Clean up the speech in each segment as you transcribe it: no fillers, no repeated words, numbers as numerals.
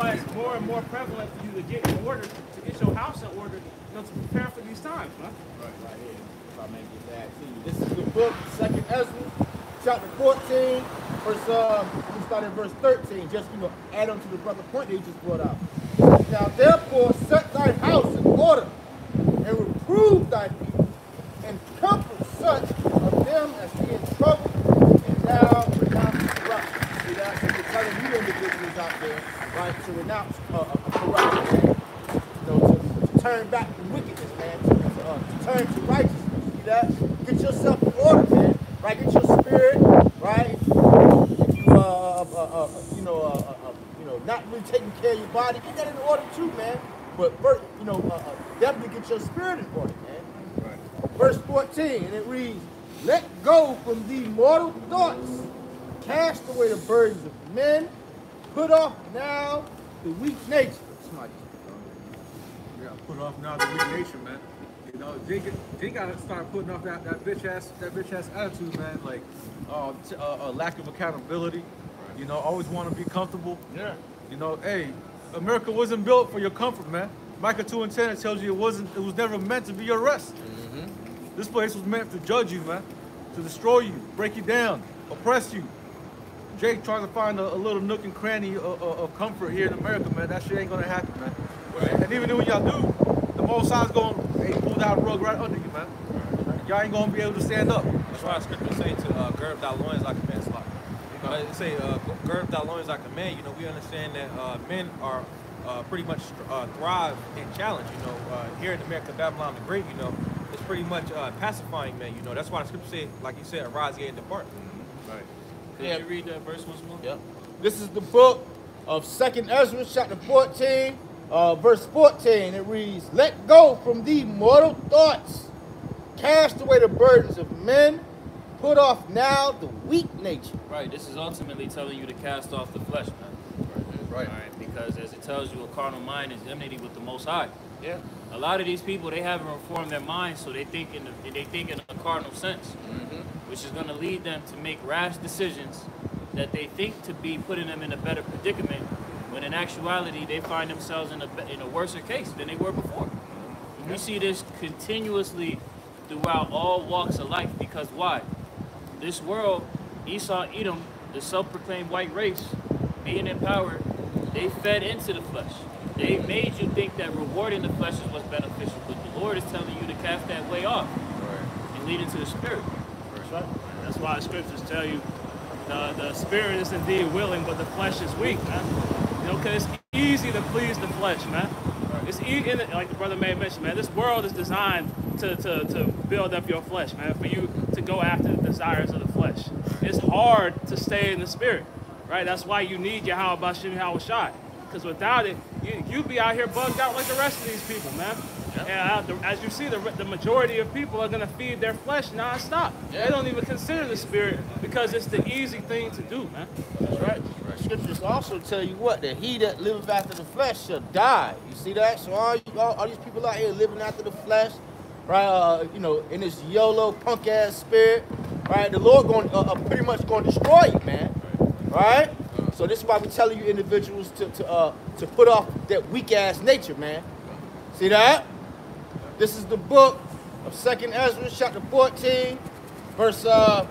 why it's more and more prevalent for you to get in order, to get your house in order, to prepare for these times, man. Right here. If I may get that to you. This is the book, 2nd Ezra, chapter 14, we start at verse 13, just, add on to the brother point that he just brought out. Now, therefore, set thy house in order, and reprove thy people, and comfort such of them as be in trouble, and now renounce corruption. See that? So we're telling you individuals out there, right, to renounce corruption, to turn back from wickedness, man, to turn to righteousness. See that? Get yourself in order, man. Right? Get your spirit, right? Not really taking care of your body. Get that in order too, man. But first, definitely get your spirit in order, man. Right. Verse 14, and it reads, "Let go from thee mortal thoughts, cast away the burdens of men, put off now the weak nature." Yeah, put off now the weak nature, man. They gotta start putting off that bitch ass attitude, man. Like a lack of accountability. Always want to be comfortable. Yeah. Hey, America wasn't built for your comfort, man. Micah 2:10 tells you it was never meant to be your rest. Mm-hmm. This place was meant to judge you, man, to destroy you, break you down, oppress you. Jake trying to find a little nook and cranny of comfort here in America, man. That shit ain't gonna happen, man. Right. And even when y'all do, the Most High's gonna pull that rug right under you, man. Y'all ain't gonna be able to stand up. That's why the scripture say to gird thy loins like a man's lock. It say gird thy loins like a man. We understand that men are pretty much thrive in challenge. Here in America, Babylon the Great, it's pretty much pacifying men. That's why the scripture say, like you said, arise ye and depart. Right. Can you read that verse once more? Yep. This is the book of 2nd Ezra, chapter 14, verse 14. It reads, "Let go from thee mortal thoughts, cast away the burdens of men, put off now the weak nature." Right, this is ultimately telling you to cast off the flesh, man. Right. All right, because as it tells you, a carnal mind is enmity with the Most High. Yeah. A lot of these people, they haven't reformed their minds, so they think in a carnal sense, which is going to lead them to make rash decisions that they think to be putting them in a better predicament, when in actuality they find themselves in a worse case than they were before. We see this continuously throughout all walks of life, because why? This world, Esau, Edom, the self-proclaimed white race, being in power, they fed into the flesh. They made you think that rewarding the flesh is what's beneficial, but the Lord is telling you to cast that way off and lead into the spirit. That's right. That's why the scriptures tell you the spirit is indeed willing, but the flesh is weak, man. Because it's easy to please the flesh, man. It's easy, like the brother may have mentioned, man. This world is designed to build up your flesh, man, for you to go after the desires of the flesh. It's hard to stay in the spirit, right? That's why you need Yahweh Bashim Yahushai. Because without it, you'd be out here bugged out like the rest of these people, man. Yep. And as you see, the majority of people are going to feed their flesh nonstop. They don't even consider the spirit because it's the easy thing to do, man. That's right. Scriptures also tell you what? That he that liveth after the flesh shall die. You see that? So all these people out here living after the flesh, right? In this YOLO punk ass spirit, right? The Lord pretty much going to destroy you, man. Right? So this is why we telling you individuals to put off that weak ass nature, man. See that? This is the book of 2nd Ezra, chapter 14, I'll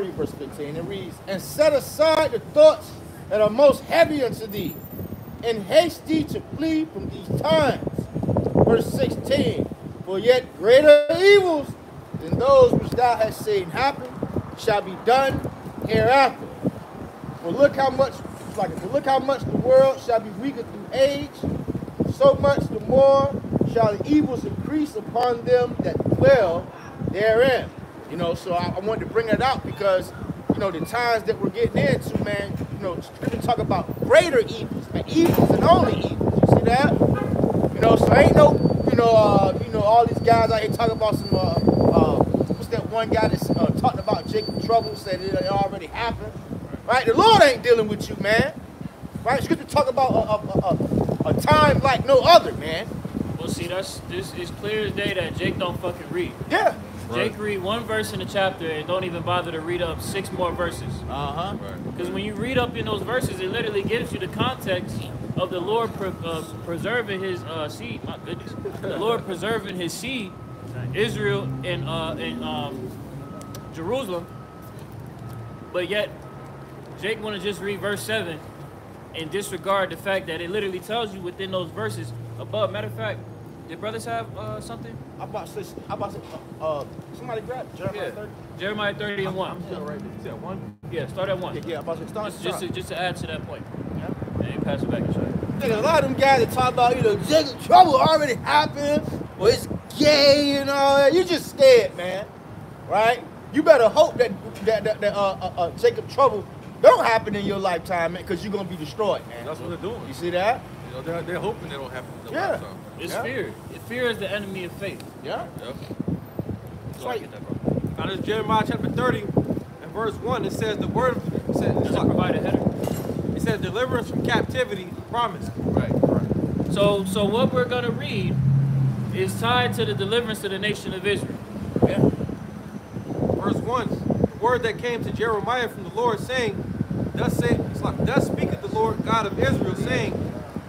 read verse 15. It reads, "And set aside the thoughts that are most heavy unto thee, and haste thee to flee from these times." Verse 16, "For yet greater evils than those which thou hast seen happen shall be done hereafter. For look how much the world shall be weaker through age, so much the more shall the evils increase upon them that dwell therein." So I wanted to bring that out because, the times that we're getting into, man, Scripture talk about greater evils, man, evils and only evils. You see that? So ain't no, all these guys out here talking about some, what's that one guy that's talking about Jacob Trouble, said it already happened, right? The Lord ain't dealing with you, man, right? Scripture talk about a time like no other, man. Well, see, this is clear as day that Jake don't fucking read. Yeah. Jake read one verse in the chapter and don't even bother to read up 6 more verses. Uh-huh. Because when you read up in those verses, it literally gives you the context of the Lord preserving his seed. My goodness. The Lord preserving his seed, Israel and Jerusalem. But yet, Jake want to just read verse 7 and disregard the fact that it literally tells you within those verses above. Matter of fact, did brothers have something? I about to say, somebody grab Jeremiah 30. Jeremiah 30 and 1. I'm still right there. You said 1? Yeah, start at 1. Yeah, I'm about to start. Just to add to that point. Yeah. And pass it back and show you. Nigga, a lot of them guys that talk about, Jacob trouble already happened, or it's gay and all that. You just scared, man. Right? You better hope that Jacob trouble don't happen in your lifetime, man, because you're gonna be destroyed, man. That's what they're doing. You see that? You know, they're hoping they don't happen in their Yeah. lifetime. It's Yeah. fear. Fear is the enemy of faith. Yeah. Yep. So I get that, bro. Now this Jeremiah chapter 30 and verse 1, it says the word, Does that provide a header? it says deliverance from captivity promised. Right. So what we're gonna read is tied to the deliverance of the nation of Israel. Yeah. Verse 1, the word that came to Jeremiah from the Lord saying, thus speaketh the Lord God of Israel, saying,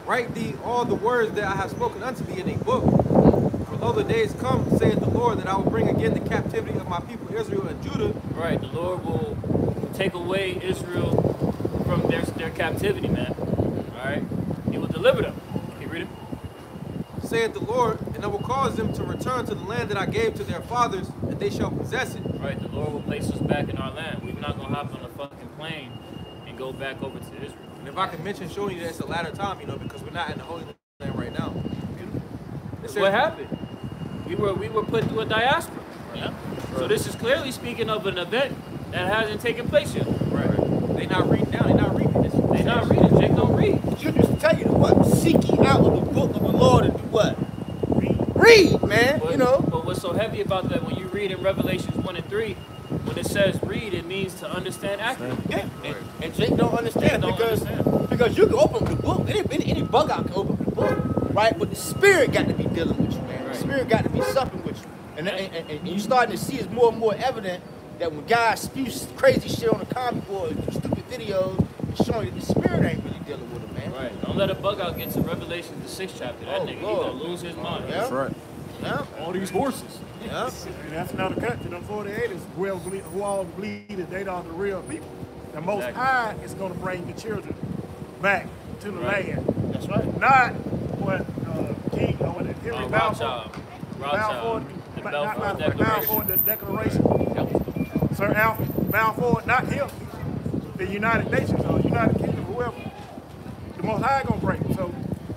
write thee all the words that I have spoken unto thee in a book. For lo, the days come, saith the Lord, that I will bring again the captivity of my people Israel and Judah. Right. The Lord will take away Israel from their captivity, man. All right. He will deliver them. Can you read it? Saith the Lord, and I will cause them to return to the land that I gave to their fathers, and they shall possess it. Right. The Lord will place us back in our land. We're not gonna hop on a fucking plane and go back over to Israel. And if I can mention showing you that it's a latter time, because we're not in the Holy Land right now. It says, What happened? We were put through a diaspora. Yeah. So this is clearly speaking of an event that hasn't taken place yet. Right. They not reading down. They not reading this. They not reading. Jake don't read. Scriptures tell you to what? Seek ye out of the book of the Lord and do what? Read, man. But, But what's so heavy about that, when you read in Revelations 1 and 3, when it says read, it means to understand accurately. Yeah. And Jake don't understand because you can open the book. Any bug out can open the book, right? But the spirit got to be dealing with you, man. The spirit got to be supping with you. And you're starting to see it's more and more evident that when guys spew crazy shit on the comic board, stupid videos, it's showing that the spirit ain't really dealing with them, man. Right. Don't let a bug out get to Revelation, the 6th chapter. That nigga, he Lord. gonna lose his mind. Yeah. right. Yeah. All these horses. Yeah. And that's another country. Them 48 is who all believe that they are the real people. The Most Exactly. High is going to bring the children back to the land. That's right. Not what King or what Henry Balfour. Rothschild. The Balfour Not Declaration. Balfour, the Declaration. Sir Alfred Balfour, not him. The United Nations or United Kingdom, whoever. The Most High going to break. So,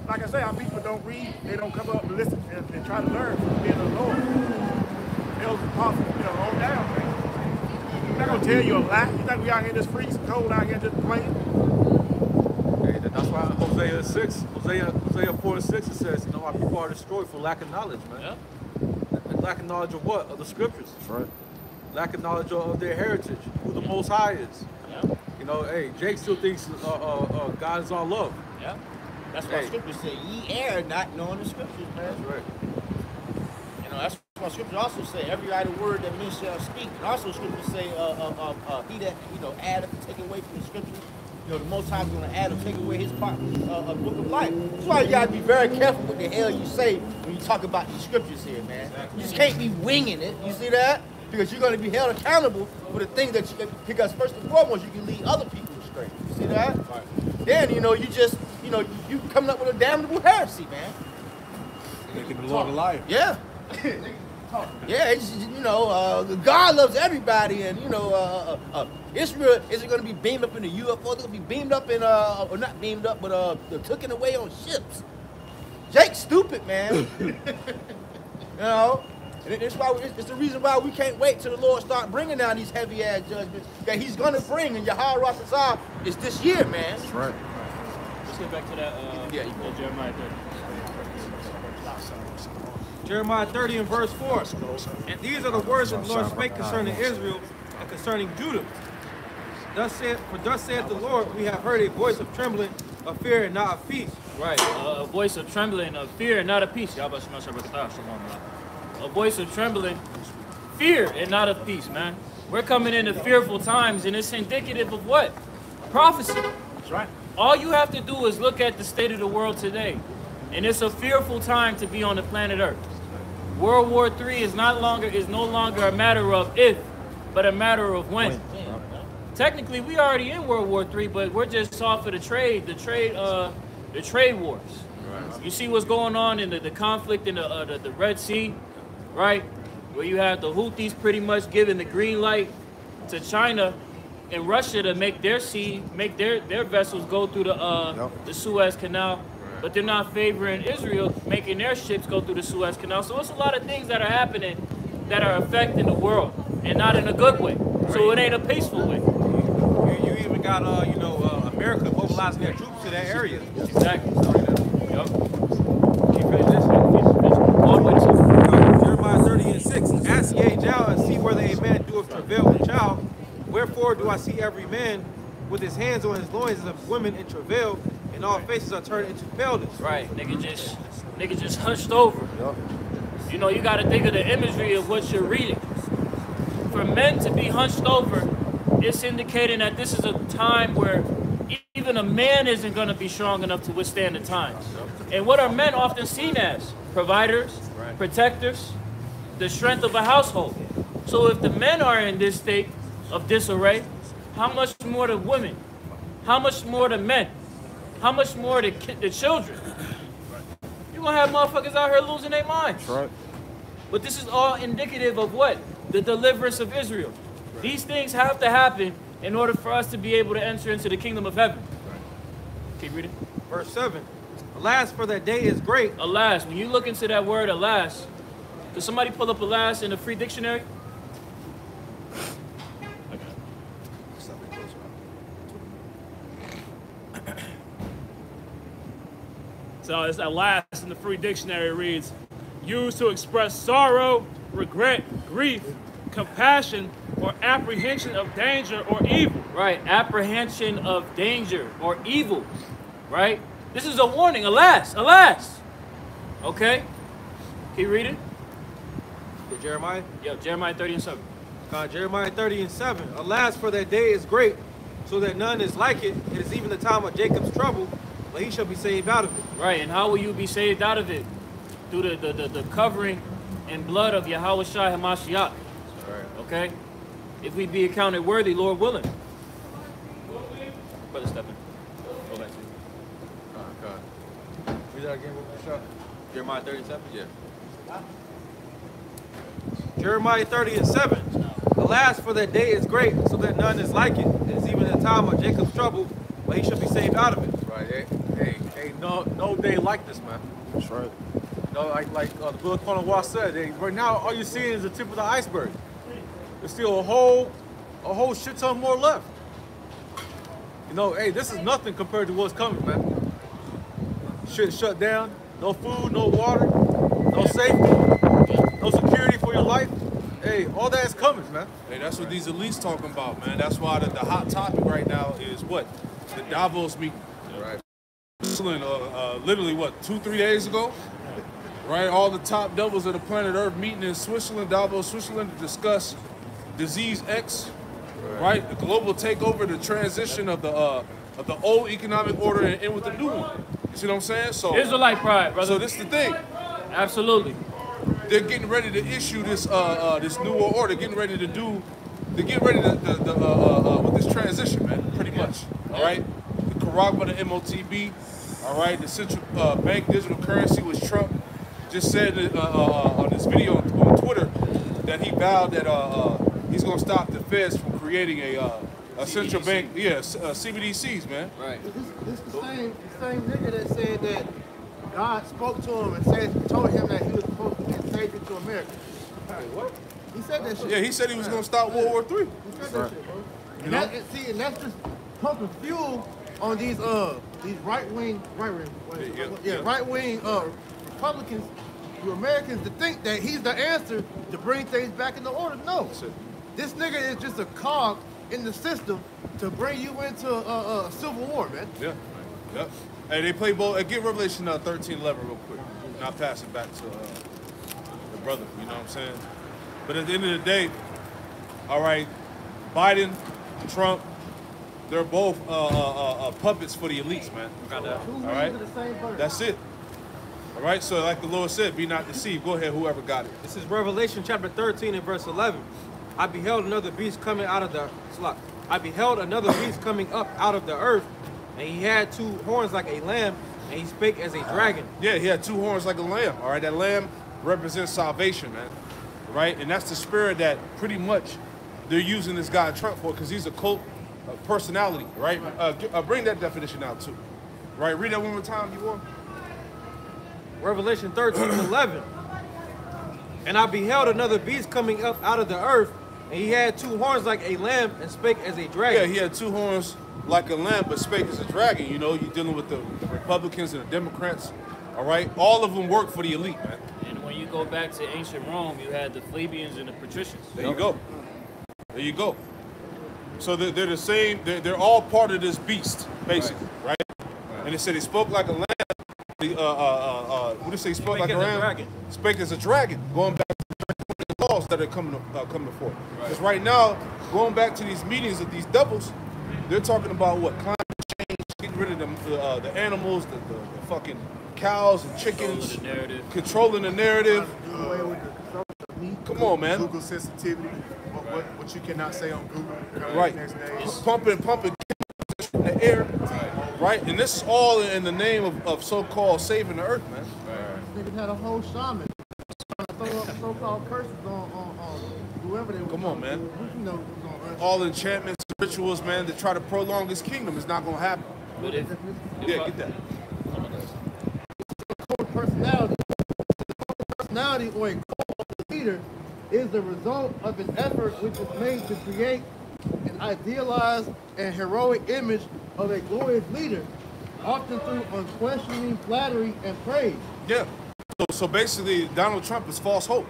like I say, our people don't read. They don't come up and listen and try to learn from being the Lord. They'll possible, on down, man. I'm not going to tell you a lie. You think we out here just freezing cold out here just playing? Hey, that's why Hosea 4 and 6, it says, our people are destroyed for lack of knowledge, man. Yeah. And lack of knowledge of what? Of the scriptures. That's right. Lack of knowledge of their heritage, who the Most High is. Yeah. Hey, Jake still thinks God is all love. Yeah. That's why scriptures say, ye err not knowing the scriptures, man. That's right. That's why scriptures also say, every idle word that men shall speak. And also scriptures say, he that, addeth and take away from the scriptures, the Most High is going to add or take away his part of the book of life. That's why you got to be very careful what the hell you say when you talk about these scriptures here, man. You just can't be winging it. You see that? Because you're going to be held accountable for the things that because first and foremost, you can lead other people astray. You see that? Right. Then, you just, you coming up with a damnable heresy, man. Making the Lord a liar. Yeah. Yeah, it's, God loves everybody, and Israel isn't going to be beamed up in the UFO. They're going to be beamed up in, or not beamed up, but they're taken away on ships. Jake's stupid, man. And it's the reason why we can't wait till the Lord start bringing down these heavy ass judgments that He's going to bring. And Yahweh Rapha is this year, man. That's right. Let's get back to that. Jeremiah 30. Jeremiah 30 and verse 4. And these are the words that the Lord spake concerning Israel and concerning Judah. Thus saith the Lord, we have heard a voice of trembling, of fear, and not of peace. Right, a voice of trembling, of fear, and not of peace. A voice of trembling, fear and not of peace, man. We're coming into fearful times, and it's indicative of what? Prophecy. That's right. All you have to do is look at the state of the world today, and it's a fearful time to be on the planet Earth. World War III is no longer a matter of if, but a matter of when. Technically, we already in World War III, but we're just off of the trade wars. Right. You see what's going on in the conflict in the Red Sea, right? Where you have the Houthis pretty much giving the green light to China and Russia to make their vessels go through the Suez Canal, but they're not favoring Israel making their ships go through the Suez Canal. So it's a lot of things that are happening that are affecting the world, and not in a good way. So it ain't a peaceful way. You even got America mobilizing their troops to that area. Exactly. Yep. Jeremiah 30:6. Ask ye now and see whether a man doeth travail with child. Wherefore do I see every man with his hands on his loins of women in travail, and all faces are turned into paleness. Right, nigga just hunched over. Yep. You know, you got to think of the imagery of what you're reading. For men to be hunched over, it's indicating that this is a time where even a man isn't going to be strong enough to withstand the times. And what are men often seen as? Providers, protectors, the strength of a household. So if the men are in this state of disarray, how much more the women? How much more the men? How much more the children? You're going to have motherfuckers out here losing their minds. That's right. But this is all indicative of what? The deliverance of Israel. These things have to happen in order for us to be able to enter into the kingdom of heaven. Keep reading. Verse 7. Alas, for that day is great. Alas, when you look into that word alas, does somebody pull up alas in the free dictionary? So it's alas in the free dictionary reads, used to express sorrow, regret, grief, compassion, or apprehension of danger or evil. Right, apprehension of danger or evil, right? This is a warning, alas, alas. Okay, keep reading. Jeremiah? Yeah, Jeremiah 30:7. Jeremiah 30:7. Alas, for that day is great, so that none is like it. It is even the time of Jacob's trouble, but he shall be saved out of it. Right, and how will you be saved out of it? Through the covering and blood of Yahweh Shai HaMashiach. Okay? If we be accounted worthy, Lord willing. Brother Stephen. Go back to you. Read that again, Shah. Jeremiah 30:7? Yeah. Jeremiah 30:7. Alas, for that day is great, so that none is like it. It is even the time of Jacob's trouble, but he shall be saved out of it. Right, hey, no day like this, man. That's right. You know, like the Brother Cornwall said, right now all you're seeing is the tip of the iceberg. There's still a whole shit ton more left. You know, hey, this is nothing compared to what's coming, man. Shit shut down, no food, no water, no safety, no security for your life. Hey, all that is coming, man. Hey, that's what these elites talking about, man. That's why the hot topic right now is what? The Davos meeting. Right. Literally, what, 2-3 days ago? Right, all the top devils of the planet Earth meeting in Switzerland, Davos, Switzerland, to discuss Disease X, right? The global takeover, the transition of the old economic order and in with the new one. You see what I'm saying? So Israelite pride, brother. So this is the thing. Absolutely. They're getting ready to issue this this new world order. They're getting ready with this transition, man. Pretty much. All right. The Karagma, the MOTB. All right. The central bank digital currency, which Trump just said on this video on Twitter that he vowed that he's gonna stop the Feds from creating a central bank, CBDCs, man. Right. This the same nigga that said that God spoke to him and told him that he was supposed to get saved into America. What? He said that shit. Yeah, he said he was gonna stop World War III. He said that shit, bro. And that's just pumping fuel on these right wing Republicans, you Americans, to think that he's the answer to bring things back into order. No, this nigga is just a cog in the system to bring you into a civil war, man. Yeah. Yep. Hey, they play both. Get Revelation 13:11 real quick. And I'll pass it back to the brother. You know what I'm saying? But at the end of the day, all right, Biden, Trump, they're both puppets for the elites, man. Got that. Two All wings right. of the same bird. That's it. All right, so like the Lord said, be not deceived. Go ahead, whoever got it. This is Revelation chapter 13 and verse 11. I beheld another beast coming out of the I beheld another beast coming up out of the earth, and he had two horns like a lamb, and he spake as a dragon. Yeah, he had two horns like a lamb. All right, that lamb represents salvation, man. Right, and that's the spirit that pretty much they're using this guy Trump for, because he's a cult personality, right? Bring that definition out too. Right, read that one more time, you want? Revelation 13 and 11. And I beheld another beast coming up out of the earth, and he had two horns like a lamb, and spake as a Yeah, dragon. he had two horns like a lamb, but spake as a dragon. You know, you're dealing with the Republicans and the Democrats. All right, all of them work for the elite, man. And when you go back to ancient Rome, you had the plebeians and the patricians. There you go. There you go. So they're the same. They're all part of this beast, basically, right? And they said he spoke like a lamb. What did he say? He spoke like a as a lamb. dragon. Spake as a dragon. Going back to the laws that are coming to forth. Because right now, going back to these meetings of these devils, they're talking about what climate change, getting rid of them, the animals, the fucking cows and chickens, The narrative. controlling the narrative. Do away with the consumption of meat. Come on, man. Google sensitivity. What you cannot say on Google. Right. Next day. Pumping in the air. Right? And this is all in the name of so-called saving the earth, man. Niggas had a whole shaman trying to throw up so-called curses on whoever they were. Come on, man. You know who's on earth. All enchantments, rituals, man, to try to prolong his kingdom is not going to happen. But if Yeah, get that. Personality or a cult leader is the result of an effort which is made to create an idealized and heroic image of a glorious leader, often through unquestioning flattery and praise. Yeah. So basically, Donald Trump is false hope.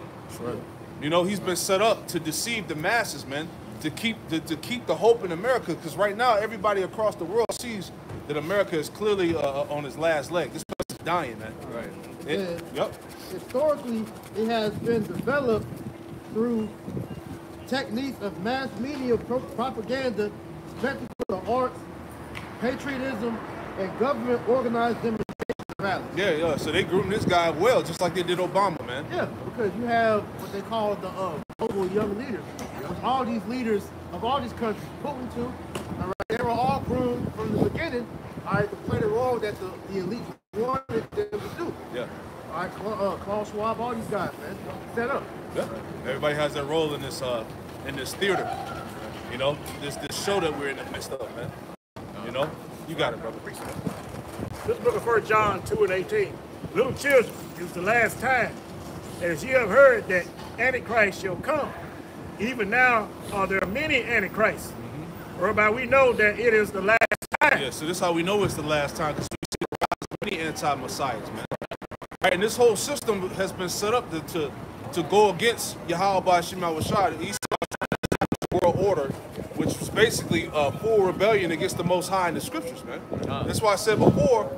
You know, he's been set up to deceive the masses, man, to keep the hope in America. Because right now, everybody across the world sees that America is clearly on its last leg. This place is dying, man. Yeah. Yep. Historically, it has been developed through techniques of mass media propaganda, spectacle of arts, patriotism, and government organized demonstration rallies. Yeah. So they groomed this guy well, just like they did Obama, man. Yeah, because you have what they call the global young leaders. Which all these leaders of all these countries, Putin too, all right, they were all groomed from the beginning, all right, to play the role that the elite wanted them to do. Yeah. All right, Klaus Schwab, all these guys, man, set up. Yeah. Everybody has their role in this theater. You know, this show that we're in the midst of, man. You know, you got it, brother. This book of 1 John 2 and 18. Little children, it is the last time. As ye have heard that Antichrist shall come, even now there are many Antichrists, whereby we know that it is the last time. Yeah, so this is how we know it's the last time, because we see the rise of many anti-messiahs, man. Right, and this whole system has been set up to go against Yahweh Ba'ashim al-Washad, the East world order, which was basically full rebellion against the Most High in the scriptures, man. That's why I said before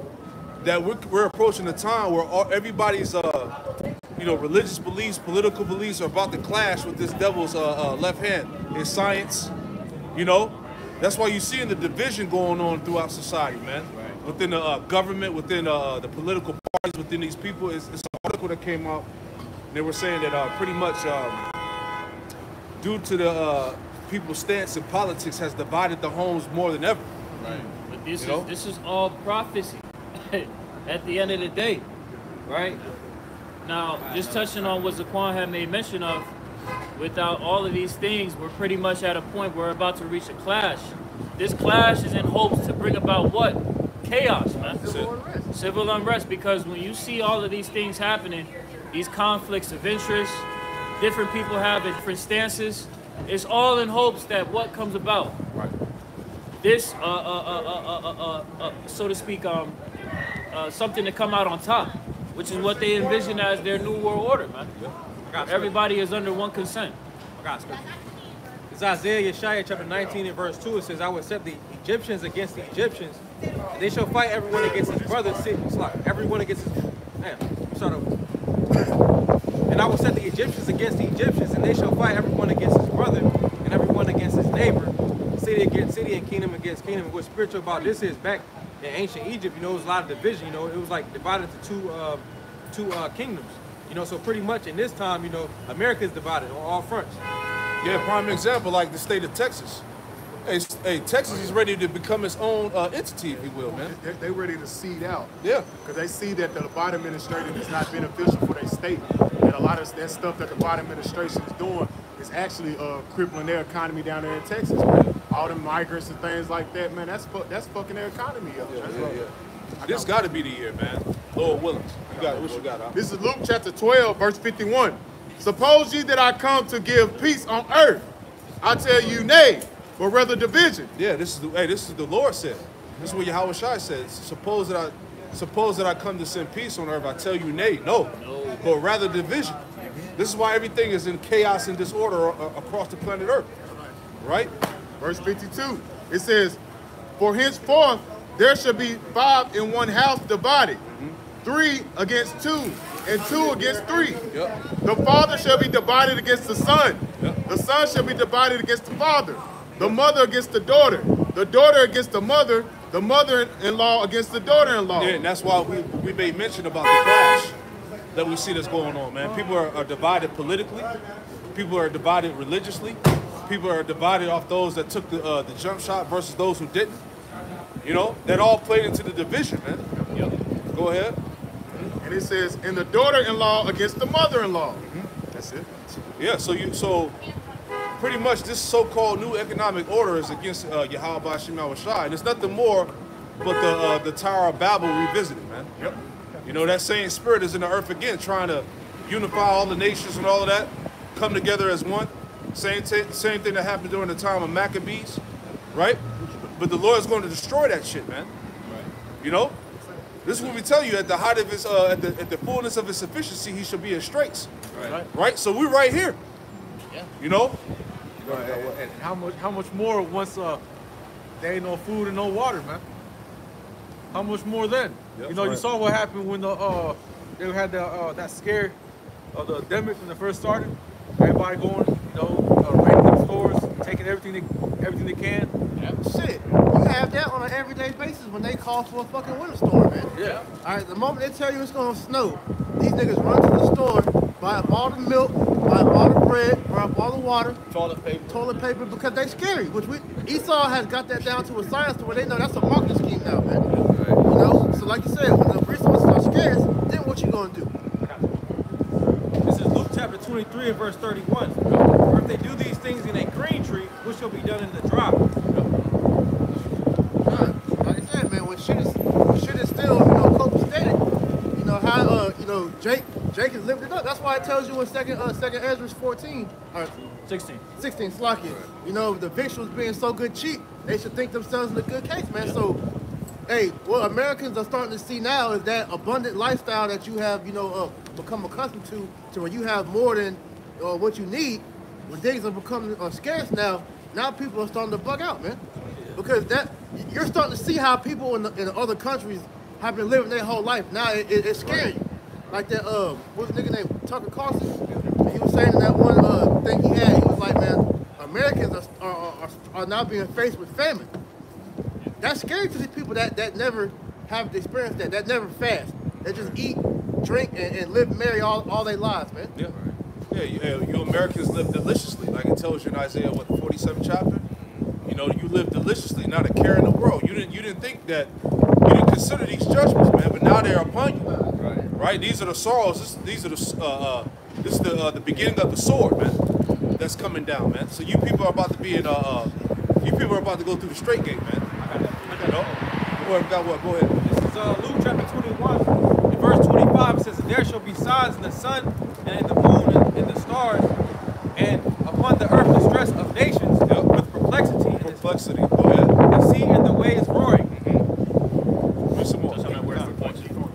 that we're approaching a time where everybody's religious beliefs, political beliefs are about to clash with this devil's left hand. His science, you know. That's why you see the division going on throughout society, man. Right. Within the government, within the political parties, within these people. It's an article that came out. They were saying that pretty much due to the people's stance in politics has divided the homes more than ever. Right. But this is all prophecy at the end of the day, right? Now, just touching on what Zaquan had made mention of, without all of these things, we're pretty much at a point where we're about to reach a clash. This clash is in hopes to bring about what? Chaos, man. Civil unrest, because when you see all of these things happening, these conflicts of interest, different people have different stances, it's all in hopes that what comes about? Right. This, so to speak, something to come out on top, which is what they envision as their new world order, man. Everybody is under one consent. I got scripture. It's Isaiah Yeshaya chapter 19 and verse 2. It says, I will set the Egyptians against the Egyptians. And they shall fight everyone against his brother. Everyone against his... Man, start over. And And I will set the Egyptians against the Egyptians, and they shall fight everyone against his brother, and everyone against his neighbor, city against city, and kingdom against kingdom. And what's spiritual about this is back in ancient Egypt, you know, it was a lot of division. You know, it was like divided into two kingdoms. You know, so pretty much in this time, you know, America is divided on all fronts. Yeah, prime example, like the state of Texas. Hey, Texas is ready to become its own entity, if you will, man. They ready to seed out. Yeah. Because they see that the Biden administration is not beneficial for their state. And a lot of that stuff that the Biden administration is doing is actually crippling their economy down there in Texas, man. All the migrants and things like that, man, that's fucking their economy up. Yeah. This got to be the year, man. Lord willing. You got it. What you got, Al? This is Luke chapter 12, verse 51. Suppose ye that I come to give peace on earth. I tell you, nay, but rather division. Yeah, this is the Lord said. This is what Yahweh Shai says. Suppose that I come to send peace on earth. I tell you, nay, no, but rather division. This is why everything is in chaos and disorder across the planet Earth, right? Verse 52. It says, for henceforth there shall be 5 in one house divided, 3 against 2, and 2 against 3. Yep. The father shall be divided against the son. Yep. The son shall be divided against the father. The mother against the daughter against the mother-in-law against the daughter-in-law. Yeah, and that's why we made mention about the clash that we see that's going on, man. People are divided politically. People are divided religiously. People are divided off those that took the jump shot versus those who didn't. You know, that all played into the division, man. Yep. Go ahead. And it says, and the daughter-in-law against the mother-in-law. That's it. Yeah, so pretty much this so-called new economic order is against Yahweh Bashim Yahushai, and it's nothing more but the Tower of Babel revisited, man. Yep. You know, that same spirit is in the earth again, trying to unify all the nations and all of that, come together as one. Same thing that happened during the time of Maccabees, right? But the Lord is going to destroy that shit, man. Right. You know, this is what we tell you: at the height of his, at the fullness of his sufficiency, he shall be in straits. Right. So we're right here. Yeah. You know. And how much more once there ain't no food and no water, man? How much more then? Yep, you know, you saw what happened when they had that scare of the epidemic when it first started. Everybody going, you know, raiding them stores, taking everything they can. Yeah. Shit, you have that on an everyday basis when they call for a fucking winter storm, man. Yeah. All right, the moment they tell you it's gonna snow, these niggas run to the store, buy up all the milk, buy up all the bread, buy up all the water, toilet paper, because they scary. Which Esau has got that down to a science to where they know that's a marketing scheme now, man. Right. You know, so like you said, when the resources are scarce, then what you gonna do? This is Luke chapter 23 and verse 31. For if they do these things in a green tree, what shall be done in the dry? Like I said, man, when shit is still, you know, copacetic, you know how Jake has lived it up. That's why it tells you in second Ezra 14 or 16 Slakia. You know, the victuals being so good cheap, they should think themselves in a good case, man. So, hey, what Americans are starting to see now is that abundant lifestyle that you have, you know, become accustomed to where you have more than what you need. When things are becoming scarce now people are starting to bug out, man. Because you're starting to see how people in other countries have been living their whole life. Now it's scary. Like that, what's the nigga named Tucker Carlson? He was saying in that one thing he had, he was like, man, Americans are now being faced with famine. That's scary to these people that never have experienced that never fast. They just eat, drink, and live merry all their lives, man. Yeah. Yeah, you Americans live deliciously, like it tells you in Isaiah, what, the 47th chapter? You know, you live deliciously, not a care in the world. You didn't think that, you didn't consider these judgments, man, but now they're upon you. Right? These are the sorrows. This is the beginning of the sword, man. That's coming down, man. So you people are about to be in you people are about to go through the straight gate, man. You know? Go ahead. This is Luke chapter 21, in verse 25. It says, there shall be signs in the sun and in the moon and in the stars, and upon the earth the stress of nations with perplexity. Go ahead. The sea and the waves roaring. Do some more.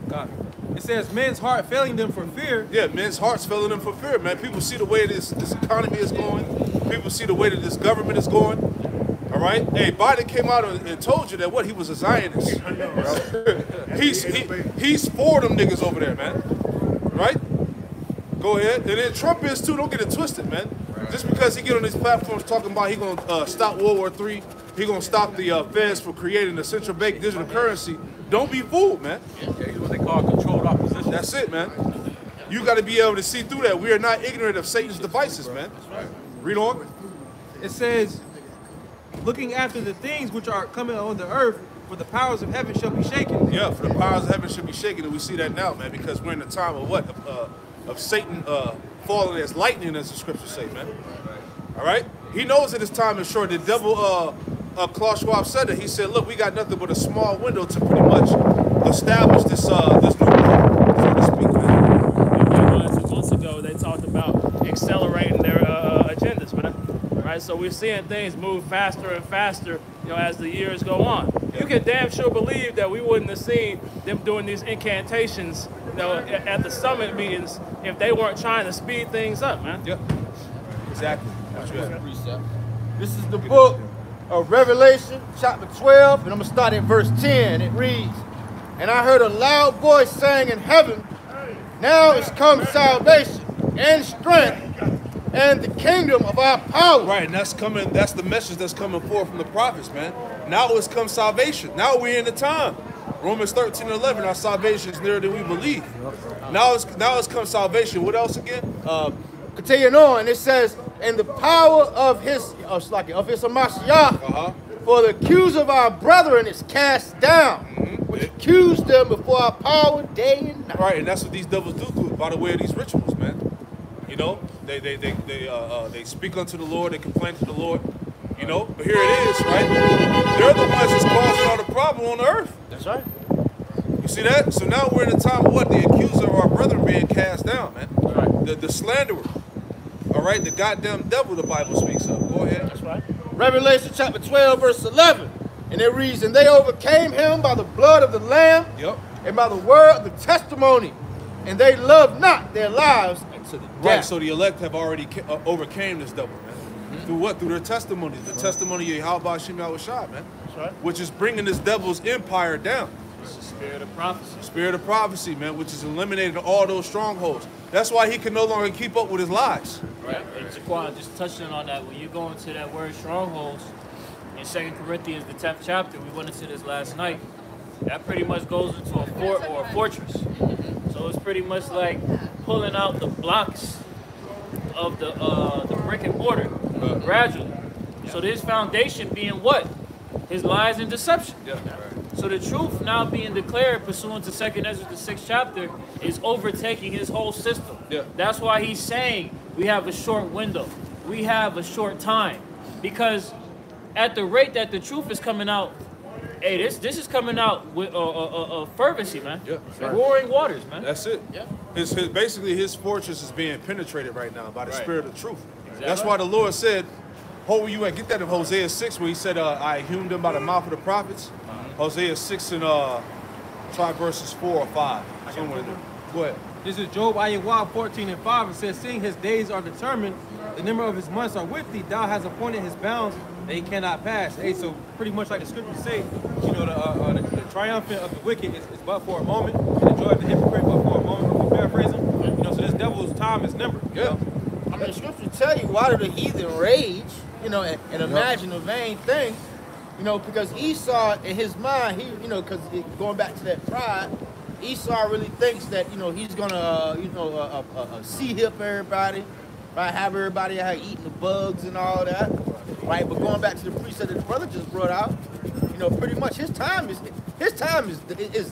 God. It says men's heart failing them for fear. Yeah, men's hearts failing them for fear, man. People see the way this economy is going. People see the way that this government is going. All right? Hey, Biden came out and told you that he was a Zionist. He's for them niggas over there, man. Right? Go ahead. And then Trump is too. Don't get it twisted, man. Just because he get on these platforms talking about he gonna stop World War III, he gonna stop the feds from creating a central bank digital currency. Don't be fooled, man. Yeah, he's what they call controlled opposition. That's it, man. You got to be able to see through that. We are not ignorant of Satan's devices, man. Read on. It says, looking after the things which are coming on the earth, for the powers of heaven shall be shaken. Yeah, for the powers of heaven should be shaken, and we see that now, man, because we're in the time of what? Of Satan falling as lightning, as the scriptures say, man. All right? He knows that his time is short. The devil, Klaus Schwab said it. He said, look, we got nothing but a small window to pretty much establish this new world, so to speak, man. Months ago, they talked about accelerating their agendas, man. Right? So we're seeing things move faster and faster, as the years go on. You can damn sure believe that we wouldn't have seen them doing these incantations, at the summit meetings if they weren't trying to speed things up, man. Yep. Exactly. What you have? Precept. This is the book of Revelation, chapter 12, and I'm going to start at verse 10. It reads, "And I heard a loud voice saying in heaven, now is come salvation and strength and the kingdom of our power." Right, and that's the message that's coming forth from the prophets, man. Now it's come salvation. Now we're in the time. Romans 13:11, our salvation is nearer than we believe. Now it's come salvation. What else again? Continuing on, it says, "And the power of his Mashiach, for the accuser of our brethren is cast down, which accused them before our power day and night." Right, and that's what these devils do by the way of these rituals, man. They speak unto the Lord, they complain to the Lord, But here it is, right? They're the ones that's causing all the problem on the earth. That's right. You see that? So now we're in the time of what? The accuser of our brethren being cast down, man. Right. The slanderer. All right, the goddamn devil the Bible speaks of. Go ahead. That's right. Revelation chapter 12, verse 11. And it reads, "And they overcame him by the blood of the Lamb, Yep. and by the word of the testimony, and they loved not their lives unto the death." Right, so the elect have already overcame this devil, man. Through what? Through their testimony. The testimony of Yahweh Shem Yahushua, man. That's right. Which is bringing this devil's empire down. It's the spirit of prophecy. Spirit of prophecy, man, which is eliminating all those strongholds. That's why he can no longer keep up with his lies. Right. And Jaquan, just touching on that, when you go into that word strongholds in 2 Corinthians, the 10th chapter, we went into this last night, that pretty much goes into a fort or a fortress. So it's pretty much like pulling out the blocks of the brick and mortar gradually. So this foundation being what? His lies and deception. Yeah. So the truth now being declared pursuant to 2 Ezra, the 6th chapter, is overtaking his whole system. Yeah. That's why he's saying we have a short window. We have a short time. Because at the rate that the truth is coming out, hey, this is coming out with fervency, man. Yeah. Roaring waters, man. That's it. Yeah. Basically, his fortress is being penetrated right now by the Right. spirit of truth. Exactly. That's why the Lord said, "Hold where you at." Get that in Hosea 6, where he said, "I hewn them by the mouth of the prophets." Hosea 6 and try verses 4 or 5. Somewhere there. Go ahead. This is Job Ayawah 14:5. It says, "Seeing his days are determined, the number of his months are with thee. Thou hast appointed his bounds, that he cannot pass." Hey, so pretty much like the scriptures say, the triumphant of the wicked is but for a moment, and the joy of the hypocrite but for a moment. If we're paraphrasing, so this devil's time is numbered. Yeah. I mean, the scripture tell you, why do the heathen rage, and imagine a vain thing, because Esau, in his mind, because going back to that pride, Esau really thinks that, he's gonna, hip everybody, right? Have everybody out here eating the bugs and all that, right? But going back to the precept that the brother just brought out, pretty much his time is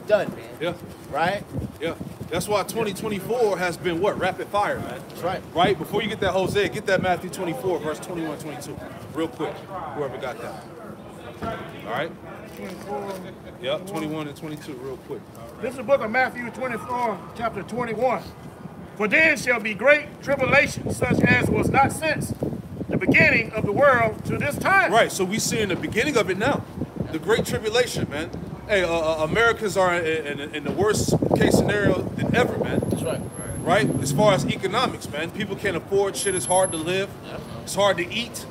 done, man. Yeah. Right? Yeah. That's why 2024 has been what? Rapid fire, man. That's right. Right? Before you get that Hosea, get that Matthew 24, verse 21, 22. Real quick. Whoever got that. All right? 24. Yep, 21 and 22, real quick. This is the book of Matthew 24, chapter 21. "For then shall be great tribulation, such as was not since the beginning of the world to this time." Right, so we see in the beginning of it now. The great tribulation, man. Hey, Americans are in the worst case scenario than ever, man. That's right. Right? As far as economics, man. People can't afford shit. It's hard to live. It's hard to eat.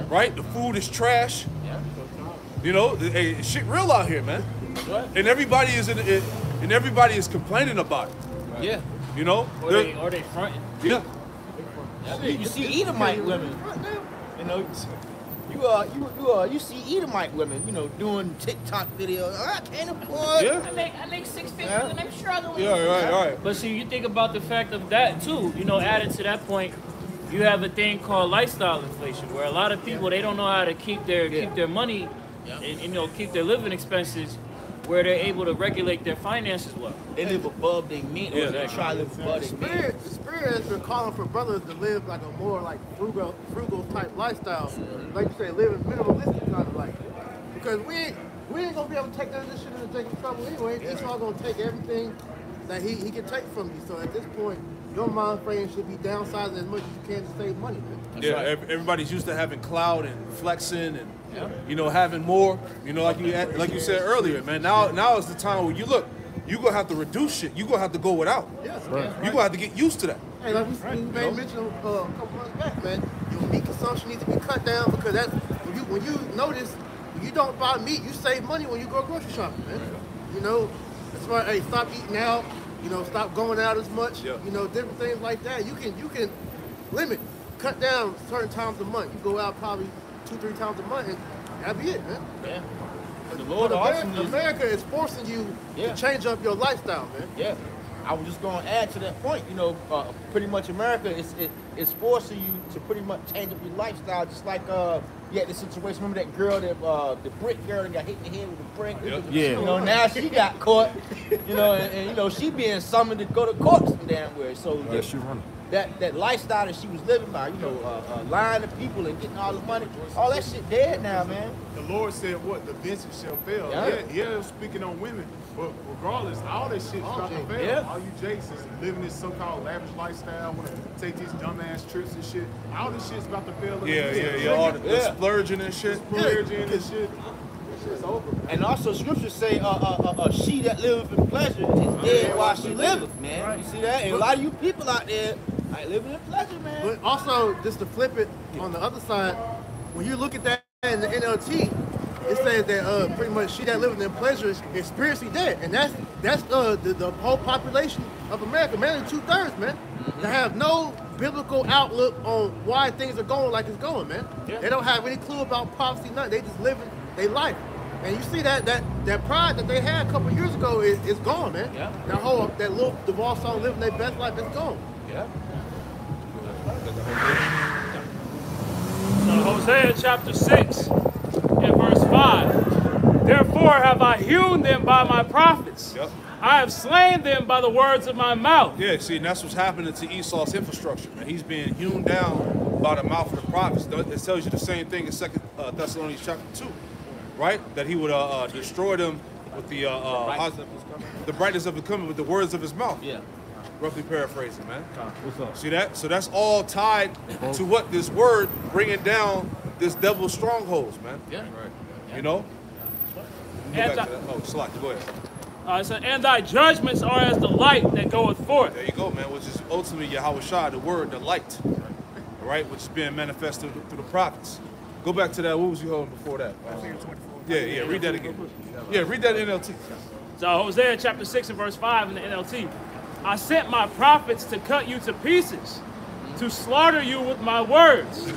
Right? The food is trash. Hey, shit real out here, man. That's right. And everybody is complaining about it. Yeah. You know? Or they fronting. Yeah. You see Edomite women, you know, you see Edomite women, you know, doing TikTok videos. I can't afford. Yeah. I make 6 figures and I'm struggling. Yeah, right. But see, you think about the fact of that too. You know, added to that point, you have a thing called lifestyle inflation, where a lot of people they don't know how to keep their money, and you know, keep their living expenses, where they're able to regulate their finances well. They live above their means, or they try to live above their means. The spirit has been calling for brothers to live like a more like frugal type lifestyle. Like you say, living minimalistic kind of life. Because we ain't gonna be able to take none of this shit into taking trouble anyway. It's all gonna take everything that he can take from you. So at this point, your mind frame should be downsized as much as you can to save money, man. Yeah, everybody's used to having clout and flexing and you know, having more. You know, like you said earlier, man. Now is the time where you're gonna have to reduce shit. You're gonna have to go without. Yes, You're gonna have to get used to that. Hey, like we made mention a couple months back, man. Your meat consumption needs to be cut down because that's when you notice when you don't buy meat, you save money when you go grocery shopping, man. You know, that's why hey, stop eating out. You know, stop going out as much. Yeah. You know, different things like that. You can limit, cut down certain times a month. You go out probably 2-3 times a month, and that'd be it, man. Yeah. But The Lord America is forcing you to change up your lifestyle, man. Yeah. I was just going to add to that point. You know, pretty much America is forcing you to pretty much change up your lifestyle. Just like you had the situation. Remember that girl, the brick girl that got hit in the head with a brick? Yeah. You know, now she got caught. You know, and you know she being summoned to go to court some damn where. So She running. that lifestyle that she was living by, you know, lying to people and getting all the money, all that shit dead now, man. The Lord said what? The vengeance shall fail. Yeah, speaking on women. But regardless, all that shit's about to fail. Yeah. All you Jakes is living this so-called lavish lifestyle, want to take these dumbass trips and shit. All this shit's about to fail. Yeah. All the splurging and shit. Splurging and shit. It's over. And also scriptures say, she that liveth in pleasure is dead while she liveth, man. Right. You see that? And a lot of you people out there ain't living in pleasure, man. But also, just to flip it on the other side, when you look at that in the NLT, it says that pretty much she that living in pleasure is spiritually dead, and that's the whole population of America, mainly 2/3, man. They have no biblical outlook on why things are going like it's going, man. They don't have any clue about prophecy, nothing. They just living their life. And you see that pride that they had a couple years ago is gone, man. Yeah. That little Duval song, living their best life, is gone. Yeah. So Hosea chapter 6 and verse 5. Therefore have I hewn them by my prophets. Yep. I have slain them by the words of my mouth. Yeah, see, and that's what's happening to Esau's infrastructure, man. He's being hewn down by the mouth of the prophets. It tells you the same thing in 2 Thessalonians chapter 2, right? That he would destroy them with the brightness of his coming with the words of his mouth. Yeah. Roughly paraphrasing, man. What's up? See that? So that's all tied to what this word bringing down this devil's strongholds, man. Yeah. Right. You know? Go And, back to that. Oh, Slack, go ahead. it said, and thy judgments are as the light that goeth forth. There you go, man, which is ultimately Yahweh Shai, the word, the light, all right, which is being manifested through the prophets. Go back to that. What was you holding before that? Yeah, read that again. Yeah, read that NLT. So Hosea chapter 6 and verse 5 in the NLT. I sent my prophets to cut you to pieces, to slaughter you with my words,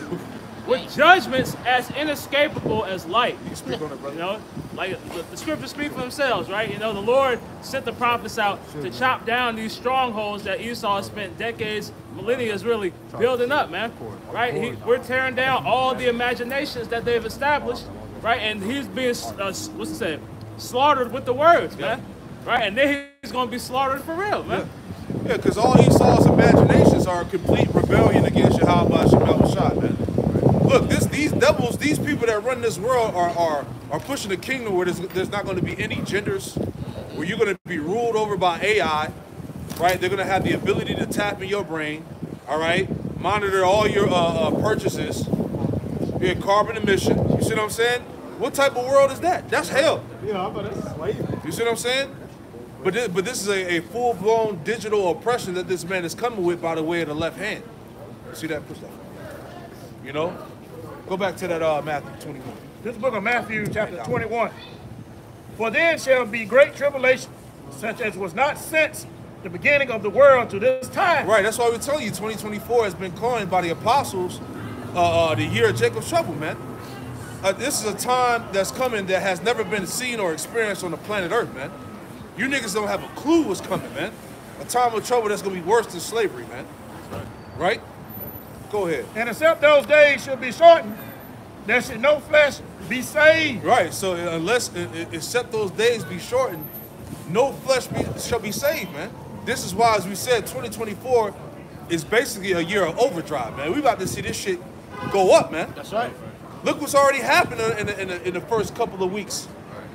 with judgments as inescapable as light. You can speak on it, brother. You know, like the scriptures speak for themselves, right? You know, the Lord sent the prophets out to chop down these strongholds that Esau spent decades, millennia really building up, man. Right? We're tearing down all the imaginations that they've established, right? And he's being, what's it say? Slaughtered with the words, man. Right? And then he's going to be slaughtered for real, man. Yeah, because all Esau's imaginations are a complete rebellion against Yahweh Shai, man. Look, these devils, these people that run this world are pushing a kingdom where there's not going to be any genders, where you're going to be ruled over by AI, right? They're going to have the ability to tap in your brain, all right? Monitor all your purchases, your carbon emission. You see what I'm saying? What type of world is that? That's hell. Yeah, but that's slavery. You see what I'm saying? But this is a full-blown digital oppression that this man is coming with by the way of the left hand. You see that? Push that. You know? Go back to that Matthew 21. This book of Matthew, chapter 21. For then shall be great tribulation, such as was not since the beginning of the world to this time. Right, that's why we're telling you 2024 has been coined by the apostles the year of Jacob's trouble, man. This is a time that's coming that has never been seen or experienced on the planet Earth, man. You niggas don't have a clue what's coming, man. A time of trouble that's going to be worse than slavery, man. Right? Go ahead. And except those days should be shortened, there should no flesh be saved. Right, so except those days be shortened, no flesh shall be saved, man. This is why, as we said, 2024 is basically a year of overdrive, man. We about to see this shit go up, man. That's right. Look what's already happened in the first couple of weeks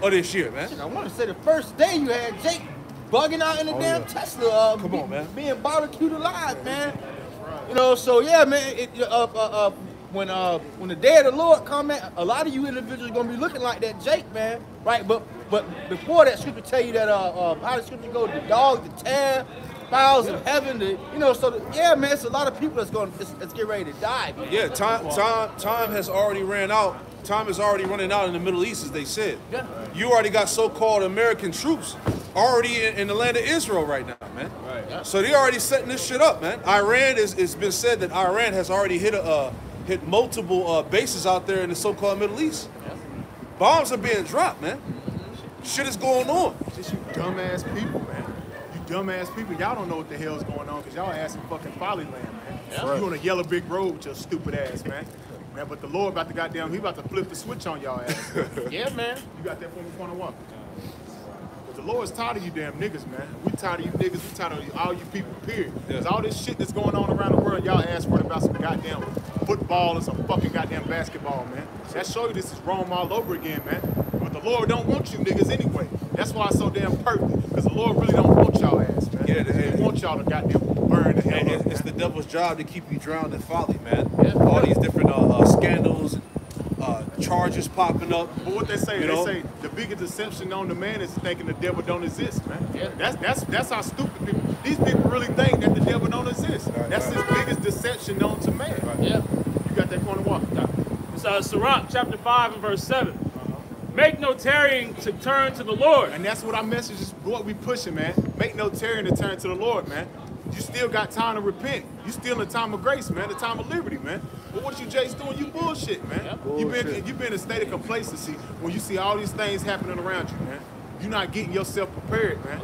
of this year, man. I want to say the first day you had Jake bugging out in the damn Tesla. Come on, man. Being barbecued alive, man. You know, so yeah, man. When the day of the Lord come, man, a lot of you individuals gonna be looking like that Jake, man. Right? But before that, scripture tell you that how the scripture go, the dog, the tear, fowls of heaven, yeah, man, it's a lot of people that's getting ready to die, man. Yeah, time has already ran out. Time is already running out in the Middle East, as they said. Yeah. You already got so-called American troops already in the land of Israel right now, man. Right. Yeah. So they already setting this shit up, man. It's been said that Iran has already hit multiple bases out there in the so-called Middle East. Yeah. Bombs are being dropped, man. Shit is going on. Just you dumbass people, man. You dumbass people. Y'all don't know what the hell's going on because y'all ass in fucking folly land, man. Yeah. You on a yellow brick road with your stupid ass, man. Man, but the Lord about to he about to flip the switch on y'all ass. Yeah, man. You got that from the corner one. But the Lord's tired of you damn niggas, man. We tired of you niggas. We tired of all you people, period. Because all this shit that's going on around the world, y'all ass worried about some goddamn football and some fucking goddamn basketball, man. That show you this is Rome all over again, man. But the Lord don't want you niggas anyway. That's why it's so damn perfect. Because the Lord really don't want y'all ass, man. Yeah, he want y'all to goddamn burn the hell up, it's the devil's job to keep you drowned in folly, man. Yeah. All these different scandals, charges popping up. But what they say, say the biggest deception known to man is thinking the devil don't exist, man. Yeah. That's how stupid people. These people really think that the devil don't exist. Right, that's his biggest deception known to man. Right. Yeah. You got that corner walk. It's Sirach chapter 5 and verse 7. Make no tarrying to turn to the Lord. And that's what our message is, what we pushing, man. Make no tarrying to turn to the Lord, man. You still got time to repent. You still in the time of grace, man, the time of liberty, man. But what you Jake's doing, you bullshit, man. Yeah, bullshit. You've been in a state of complacency when you see all these things happening around you, man. You're not getting yourself prepared, man.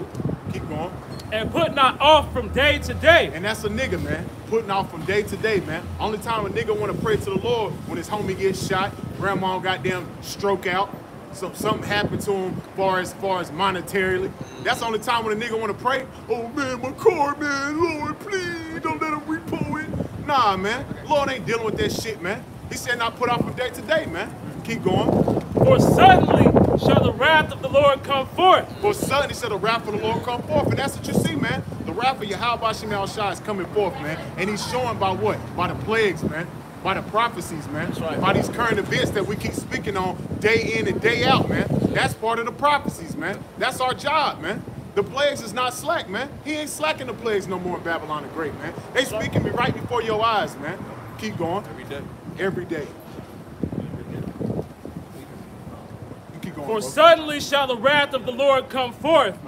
Keep going. And put not off from day to day. And that's a nigga, man. Putting off from day to day, man. Only time a nigga want to pray to the Lord when his homie gets shot, grandma goddamn stroke out, something happened to him as far as monetarily. That's the only time when a nigga want to pray. Oh man, my car, man, Lord, please don't let him repo it. Nah, man, Lord ain't dealing with that shit, man. He said not put off from day to day, man. Keep going. For suddenly shall the wrath of the Lord come forth. For suddenly shall the wrath of the Lord come forth. And that's what you see, man. The wrath of Yahweh Shem El Shai is coming forth, man. And he's showing by what? By the plagues, man. By the prophecies, man. That's right. By these current events that we keep speaking on day in and day out, man. That's part of the prophecies, man. That's our job, man. The plagues is not slack, man. He ain't slacking the plagues no more in Babylon the Great, man. They speaking me right before your eyes, man. Keep going. Every day. Every day. You keep going, For bro. suddenly shall the wrath of the Lord come forth,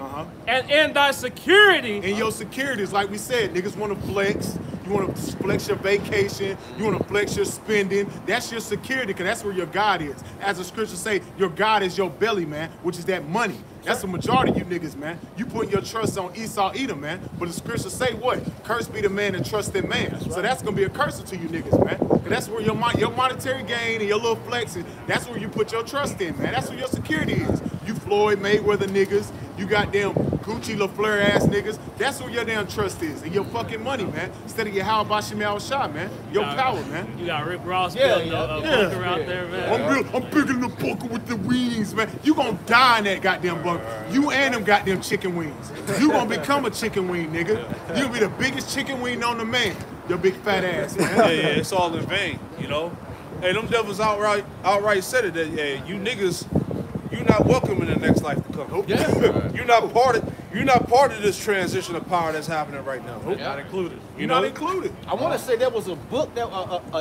and in thy security. In your securities, like we said, niggas want to flex. You want to flex your vacation. You want to flex your spending. That's your security, because that's where your God is. As the scriptures say, your God is your belly, man, which is that money. That's the majority of you niggas, man. You putting your trust on Esau, Edom, man. But the scriptures say what? Curse be the man and trust in man. That's right. So that's going to be a curse to you niggas, man. And that's where your monetary gain and your little flexing, that's where you put your trust in, man. That's where your security is. You Floyd Mayweather niggas. You goddamn Gucci LaFleur ass niggas. That's where your damn trust is. And your fucking money, man. Instead of your How About Shem El Shai, man. Your power, man. You got Rick Ross building a bunker out there, man. I'm bigger than the bunker with the wings, man. You gonna die in that goddamn bunker. You and them goddamn chicken wings. You gonna become a chicken wing, nigga. You gonna be the biggest chicken wing on the man. Your big fat ass, man. Yeah, it's all in vain, you know. Hey, them devils outright said it that you niggas, you're not welcome in the next life to come. Nope. Yeah. You're not part of this transition of power that's happening right now. Nope. Not included. You're not included. I want to say there was a book that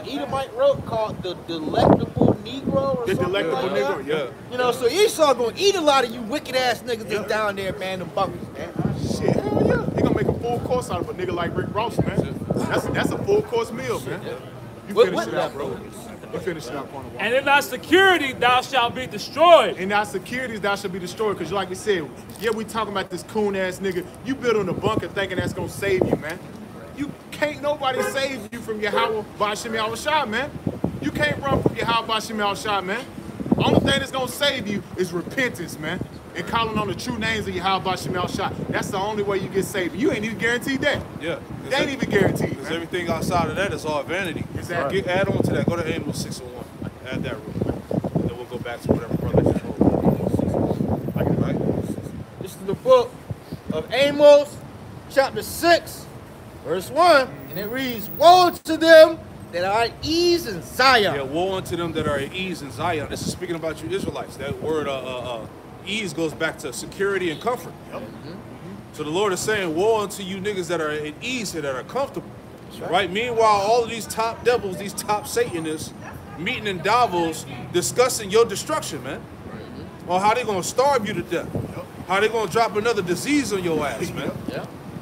Edomite wrote called The Delectable Negro or The something delectable like that. Negro, yeah. You know, so Esau gonna eat a lot of you wicked ass niggas that's down there, man, the bunkers, man. Shit, hell yeah. He gonna make a full course out of a nigga like Rick Ross, man. That's a full course meal, man. You finish it out, bro. You finish it out, corner one. And in thy security thou shalt be destroyed. And our securities thou shall be destroyed. Cause like we said, yeah, we talking about this coon ass nigga. You build on the bunker thinking that's gonna save you, man. You can't nobody save you from Yahweh Bashim Yahushua, man. You can't run from Yahweh Bashim Yahushua, man. Only thing that's gonna save you is repentance, man. And calling on the true names of Yahweh Bashim Yahushua. That's the only way you get saved. You ain't even guaranteed that. Yeah. They ain't even guaranteed, Because man. everything outside of that is all vanity. Exactly. Add on to that. Go to Amos 6 and 1. Add that real quick. And then we'll go back to whatever brother just told. Right? This is the book of Amos, chapter 6, verse 1, and it reads, woe to them that are at ease in Zion. Yeah, woe unto them that are at ease in Zion. This is speaking about you Israelites. That word ease goes back to security and comfort. So the Lord is saying, woe unto you niggas that are at ease and that are comfortable. Right? Meanwhile, all of these top devils, these top Satanists, meeting in Davos, discussing your destruction, man. Or how they gonna starve you to death. How they gonna drop another disease on your ass, man.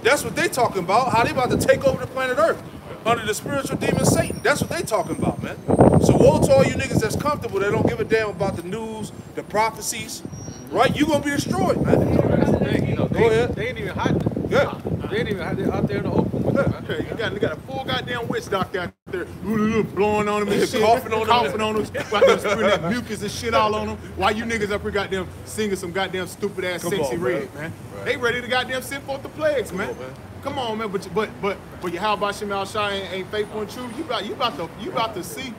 That's what they talking about. How they about to take over the planet Earth under the spiritual demon Satan. That's what they talking about, man. So woe to all you niggas that's comfortable, that don't give a damn about the news, the prophecies, right? You gonna be destroyed, man. That's the thing, you know. Go ahead. They ain't even hiding it. Yeah. They ain't even hiding it out there in the open with it, man. Okay, you got a full goddamn witch doctor out there blowing on them and shit, Coughing on them. while them spitting that mucus and shit all on them. Why you niggas up here goddamn singing some goddamn stupid ass Come sexy on, red, man? They ready to goddamn send forth the plagues, man. on, man. Come on, man. But how about Shemal Shai ain't faithful and true? You about to see.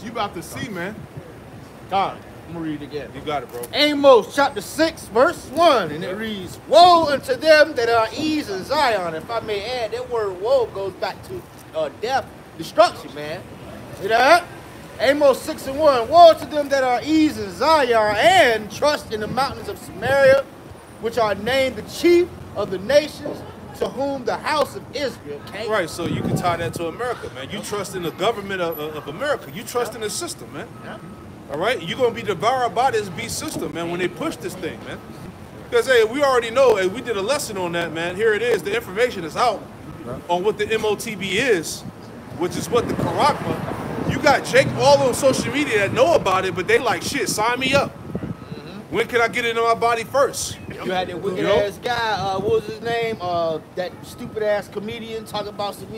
You about to see, man. God, I'm gonna read it again. You got it, bro. Amos chapter 6, verse 1, and it reads, woe unto them that are at ease in Zion. If I may add, that word woe goes back to death, destruction, man. See that? Amos 6 and 1, woe to them that are at ease in Zion and trust in the mountains of Samaria, which are named the chief of the nations, to whom the house of Israel came. Right, so you can tie that to America, man. You trust in the government of America. You trust in the system, man. All right? You're going to be devoured by this beast system, man, when they push this thing, man. Because, hey, we already know, hey, we did a lesson on that, man. Here it is. The information is out on what the MOTB is, which is what the Karakma. You got Jake all on social media that know about it, but they like, shit, sign me up. When can I get it in my body first? You had that wicked ass guy, what was his name? That stupid ass comedian talking about some,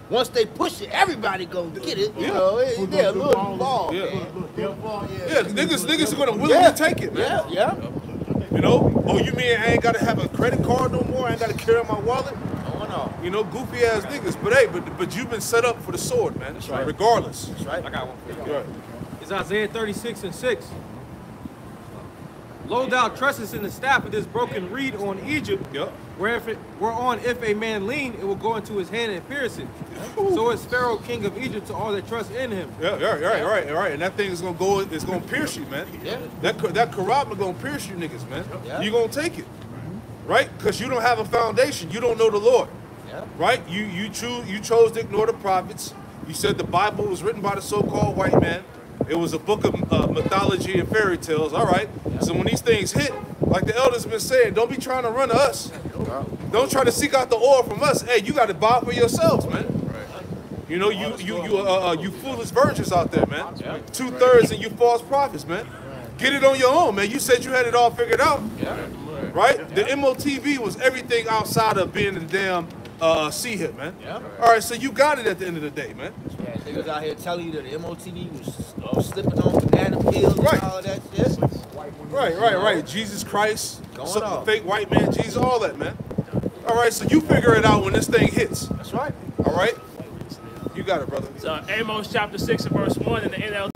once they push it, everybody go get it. You know, a little ball. Yeah. Yeah, Niggas are gonna willingly take it, man. Yeah. You know? Oh, you mean I ain't gotta have a credit card no more? I ain't gotta carry my wallet? Oh, no. You know, goofy ass niggas. But hey, but you've been set up for the sword, man. That's right. Regardless. That's right. I got one for you. Right. It's Isaiah 36 and 6. Lo thou trustest in the staff of this broken reed on Egypt, Yep. whereon if a man lean, it will go into his hand and pierce it. So is Pharaoh king of Egypt to all that trust in him. Yeah, right. And that thing is gonna go, it's gonna pierce you, man. Yeah. That Karabba gonna pierce you niggas, man. Yeah. You gonna take it. Right? Because you don't have a foundation. You don't know the Lord. Yeah. Right? You chose to ignore the prophets. You said the Bible was written by the so-called white man. It was a book of mythology and fairy tales. All right. So when these things hit, like the elders been saying, don't be trying to run to us. Don't try to seek out the oil from us. Hey, you got to buy for yourselves, man. You know, you foolish virgins out there, man. 2/3 and you false prophets, man. Get it on your own, man. You said you had it all figured out. Right? The MOTV was everything outside of being the damn C-hit, man. All right, so you got it at the end of the day, man. Yeah, niggas out here telling you that the MOTV was slipping on banana peels and all of that shit. Right. Jesus Christ, Going on. fake white man, Jesus, all that, man. All right, so you figure it out when this thing hits. That's right. All right? You got it, brother. So Amos chapter 6 and verse 1 in the NLT.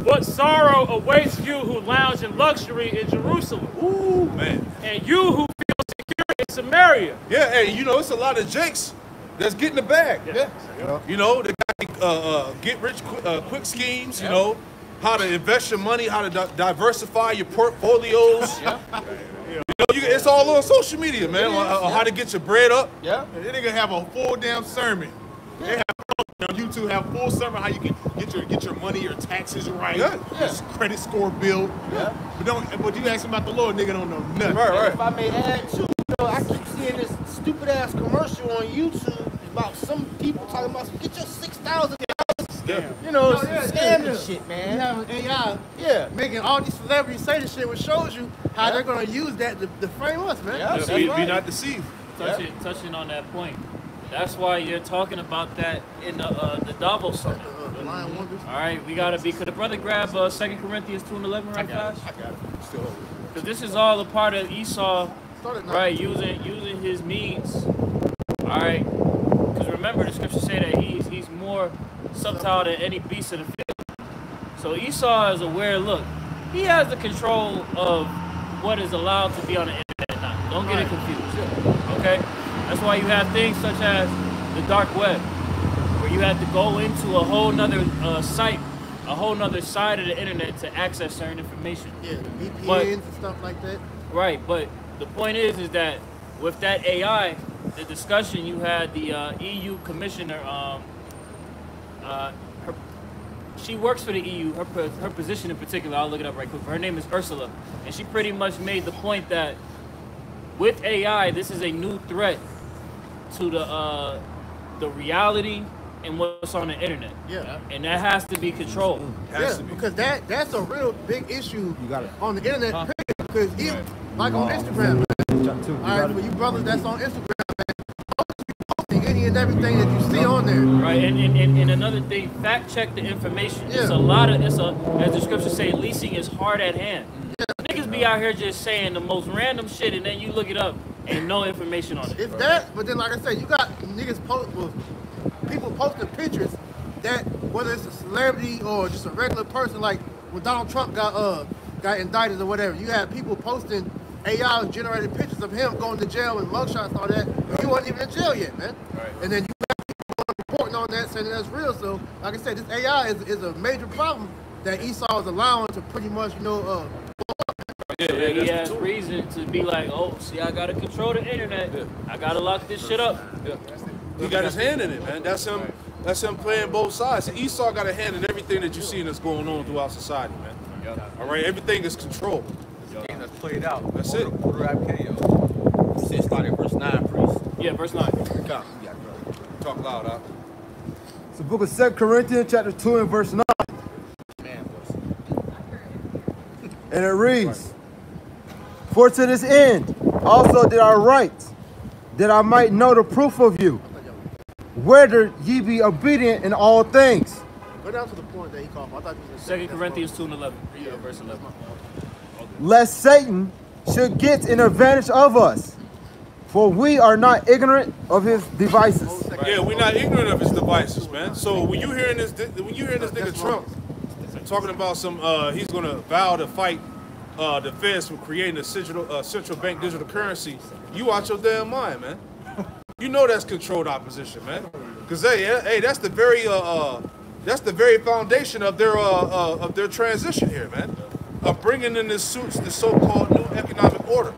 What sorrow awaits you who lounge in luxury in Jerusalem, Ooh, man. and you who feel secure in Samaria. Yeah, hey, you know, it's a lot of Jakes that's getting the bag. Yeah. You know, they got get rich quick schemes, you know, how to invest your money, how to diversify your portfolios. You know, it's all on social media, man, on how to get your bread up. Yeah. They nigga have a full damn sermon. They have On YouTube, have full summary how you can get your money, your taxes right, Yeah. your credit score built. Yeah. But you ask him about the Lord, nigga don't know nothing. Right, If I may add too, I keep seeing this stupid ass commercial on YouTube about some people talking about get your $6,000. You know, some scam and shit, You man. have an AI Yeah. making all these celebrities say this shit, which shows you how they're gonna use that to frame us, man. Yeah. Be, That's right. be not deceived. Touching on that point. That's why you're talking about that in the Davos summit. The Lion Wonders. All right, we gotta be. Could the brother grab 2 Corinthians 2:11 right fast? I got it. Still hold it. Because this is all a part of Esau, Started now. right? Using his means. All right. Because remember, the scriptures say that he's more subtle than any beast of the field. So Esau is aware. Look, he has the control of what is allowed to be on the internet now. Don't get it confused. Okay. That's why you have things such as the dark web, where you have to go into a whole nother site, a whole nother side of the internet to access certain information. Yeah, the VPNs But- and stuff like that. Right, but the point is that with that AI, the discussion you had the EU commissioner, she works for the EU. Her position in particular, I'll look it up right quick. Her name is Ursula, and she pretty much made the point that with AI, this is a new threat to the reality and what's on the internet. Yeah. And that has to be controlled. Yeah, because that's a real big issue on the internet. Period. Because even like on Instagram, man. All right, for you brothers that's on Instagram, man, always be posting any and everything that you see on there. Right, and another thing, fact check the information. It's a lot of, as the scriptures say, leasing is hard at hand. Niggas be out here just saying the most random shit, and then you look it up and no information on it. It's that, but then like I said, you got niggas people posting pictures that whether it's a celebrity or just a regular person, like when Donald Trump got indicted or whatever, you had people posting AI generated pictures of him going to jail and mugshots and all that, but he wasn't even in jail yet, man. Right. And then you got people reporting on that saying that's real. So like I said, this AI is a major problem that Esau is allowing to pretty much, He has reason to be like, oh, see, I gotta control the internet. I gotta lock this shit up. He got his hand in it, man. That's him. That's him playing both sides. Esau got a hand in everything that you see that's going on throughout society, man. All right, everything is controlled. Game that's played out. That's it. Quarter RKO. Say start at verse 9, priest. Yeah, verse 9. Talk loud, huh? It's the book of 2 Corinthians chapter 2 and verse 9. And it reads, For to this end also did I write, that I might know the proof of you, whether ye be obedient in all things. Go down to the point that he called for. I thought you was in 2 Corinthians 2:11. Verse 11. Lest Satan should get an advantage of us, for we are not ignorant of his devices. Yeah, we're not ignorant of his devices, man. So when you hearing this nigga Trump talking about some, he's gonna vow to fight the feds from creating a central bank digital currency, you out your damn mind, man. You know that's controlled opposition, man. Because hey, that's the very foundation of their transition here, man. Of bringing in this so-called new economic order.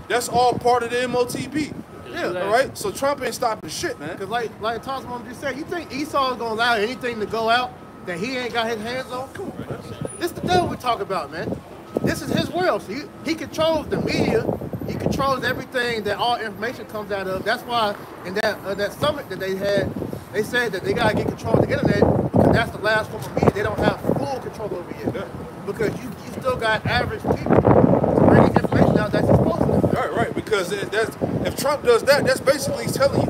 That's all part of the MOTB. Yeah, all right. So Trump ain't stopping shit, man. Because like Thomas Mom just said, you think Esau is gonna allow anything to go out that he ain't got his hands on? Come on, man. This the devil we talk about, man. This is his world. So he controls the media. He controls everything that all information comes out of. That's why in that summit that they had, they said that they gotta get control of the internet because that's the last form of media. They don't have full control over it. Yeah. Because you still got average people bringing information out that's supposed to. Right. Because if Trump does that, that's basically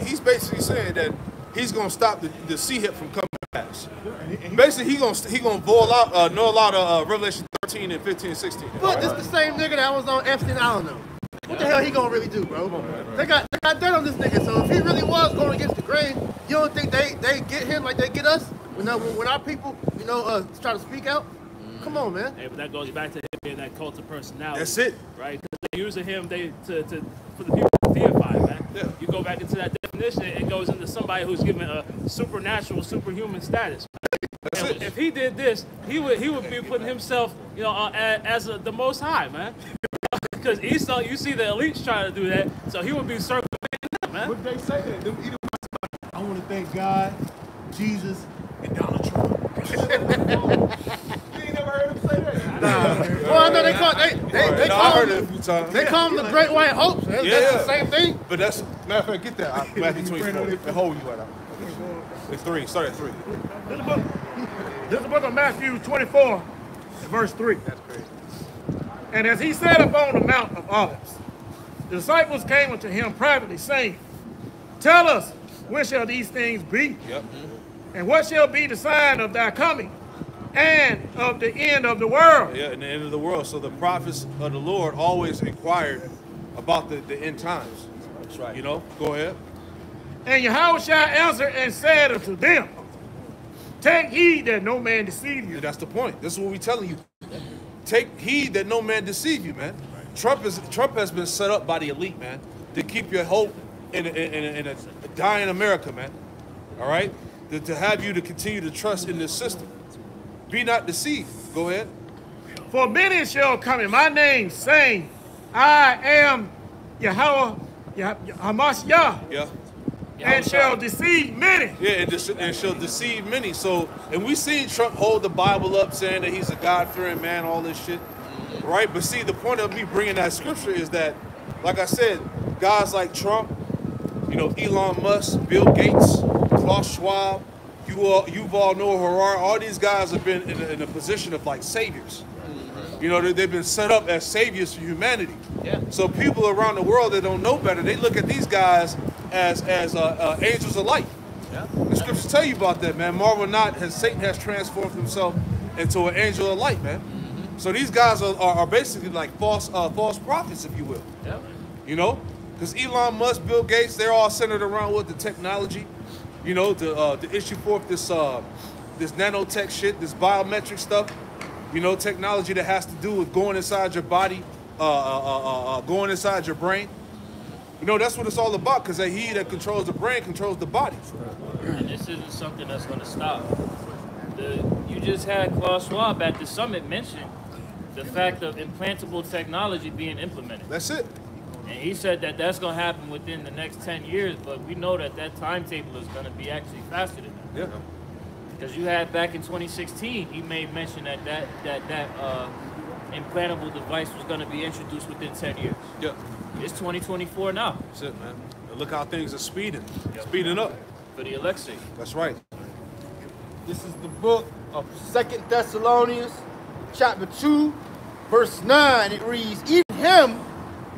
he's basically saying that he's gonna stop the CHIP from coming to pass. Basically, he gonna null out Revelation 13 and 15 and 16. But this the same nigga that was on Epstein Island though. What the hell he gonna really do, bro? They got dirt on this nigga. So if he really was going against the grain, you don't think they get him like they get us? When our people, try to speak out? Come on, man. Hey, but that goes back to him being that cult of personality. That's it. Right? Because they're using him for the people to deify, man. Yeah. You go back into that definition, it goes into somebody who's given a supernatural, superhuman status. And if he did this, he would be putting himself, as the Most High, man. Because Esau, you see the elites trying to do that, so he would be circling them, man. What they say that? I want to thank God Jesus and Donald Trump. You ain't never heard him say that? Well, I know they call I heard it a few times. they call them the Great White Hope. That's the same thing. But that's, matter of fact, get that. Matthew 24. And hold you right now. It's 3. Start at 3. This is the book of Matthew 24, verse 3. That's crazy. And as he sat upon the Mount of Olives, the disciples came unto him privately, saying, Tell us, when shall these things be? Yep. And what shall be the sign of thy coming and of the end of the world? Yeah, and the end of the world. So the prophets of the Lord always inquired about the end times. That's right. You know, go ahead. And Yahushua answered and said unto them, Take heed that no man deceive you. And that's the point. This is what we're telling you. Take heed that no man deceive you, man. Trump has been set up by the elite, man, to keep your hope in a dying America, man. All right? To have you to continue to trust in this system. Be not deceived. Go ahead. For many shall come in my name, saying, I am Yahweh, Hamashiach, Yeah. and shall deceive many. Yeah, and shall deceive many. So, and we seen Trump hold the Bible up saying that he's a God-fearing man, all this shit, right? But see, the point of me bringing that scripture is that, like I said, guys like Trump, you know, Elon Musk, Bill Gates, Klaus Schwab, Yuval Noah Harari, all these guys have been in a position of like saviors. You know, they've been set up as saviors for humanity. Yeah. So people around the world that don't know better, they look at these guys as angels of light. Yeah. The scriptures tell you about that, man. Marvel not, Satan has transformed himself into an angel of light, man. So these guys are basically like false prophets, if you will. Yeah. You know, because Elon Musk, Bill Gates, they're all centered around with the technology. You know, to issue forth this nanotech shit, this biometric stuff. You know, technology that has to do with going inside your body, going inside your brain. You know, that's what it's all about, because he that controls the brain controls the body. And this isn't something that's going to stop. You just had Klaus Schwab at the summit mention the fact of implantable technology being implemented. That's it. And he said that that's going to happen within the next 10 years, but we know that timetable is going to be actually faster than that. Yeah. Because you had back in 2016, he made mention that implantable device was going to be introduced within 10 years. Yeah. It's 2024 now. That's it, man. And look how things are speeding up. For the election. That's right. This is the book of 2 Thessalonians, chapter 2, verse 9. It reads, Even him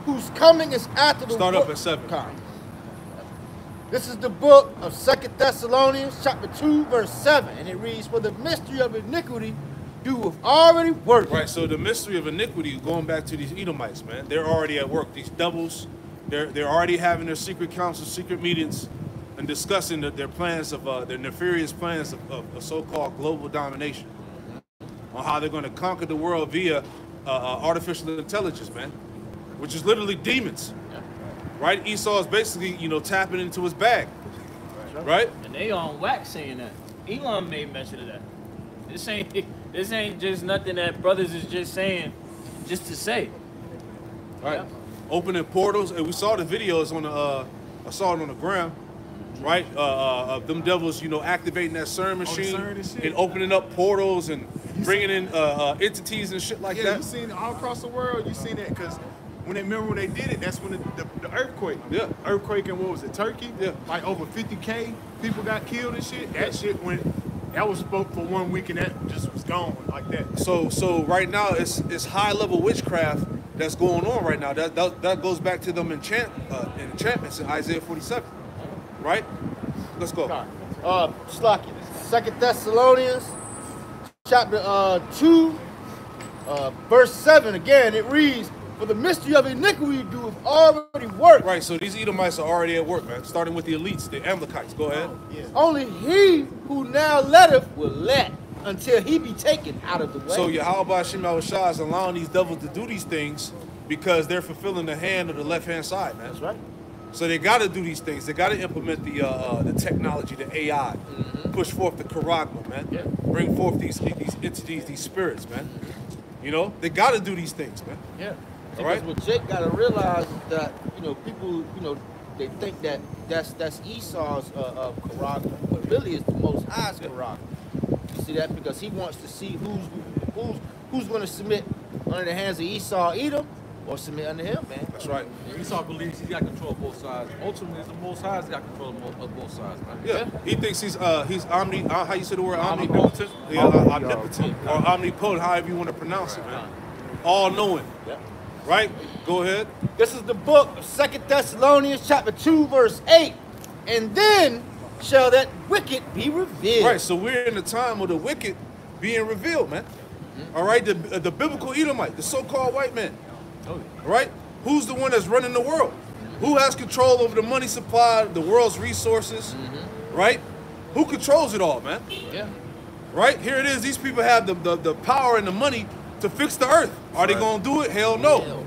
whose coming is after the Start up at 7. This is the book of 2 Thessalonians, chapter 2, verse 7. And it reads, For the mystery of iniquity doeth already work. Right, so the mystery of iniquity, going back to these Edomites, man, they're already at work. These doubles, they're already having their secret councils, secret meetings, and discussing their plans of their nefarious plans of so-called global domination, on how they're going to conquer the world via artificial intelligence, man, which is literally demons. Right? Esau is basically, you know, tapping into his bag. Right? And they on wax saying that. Elon made mention of that. This ain't just nothing that brothers is just saying just to say. Right. Yeah. Opening portals, and we saw the videos on the I saw it on the ground. Right? Of them devils, you know, activating that CERN machine and opening up portals and bringing in entities and shit like that. Yeah, you seen it all across the world. You seen that because when they did it, that's when the earthquake. Yeah. Earthquake in, what was it, Turkey? Yeah. Like over 50K people got killed and shit. That shit that was spoke for 1 week and that just was gone like that. So right now it's high level witchcraft that's going on right now. That goes back to them enchantments in Isaiah 47. Right? Let's go. Slaki, 2 Thessalonians, chapter 2, verse 7. Again, it reads, For the mystery of iniquity doeth already work. Right, so these Edomites are already at work, man. Starting with the elites, the Amalekites. Go ahead. Only he who now letteth will let until he be taken out of the way. So Yahweh Hashem Yahushua is allowing these devils to do these things because they're fulfilling the hand of the left-hand side, man. That's right. So they got to do these things. They got to implement the technology, the AI, push forth the charagma, man. Yeah. Bring forth these entities, these spirits, man. You know, they got to do these things, man. Yeah. All right. Because what Jake got to realize is that, you know, people, you know, they think that that's Esau's Quran, but really it's the Most High's Quran. You see that? Because he wants to see who's going to submit under the hands of Esau, Edom, or submit under him, man. That's right. Esau believes he's got control of both sides. Ultimately, it's the Most High's got control of both sides, man. Yeah. He thinks he's omni. How you say the word omnipotent? Yeah, omnipotent or omnipotent, however you want to pronounce it, man. All knowing. Yeah. Right? Go ahead. This is the book of 2 Thessalonians chapter 2, verse 8. And then shall that wicked be revealed. Right. So we're in the time of the wicked being revealed, man. All right. The biblical Edomite, the so-called white man. Right? Who's the one that's running the world? Who has control over the money supply, the world's resources? Right? Who controls it all, man? Yeah. Right? Here it is. These people have the power and the money to fix the earth. Are they going to do it? Hell no.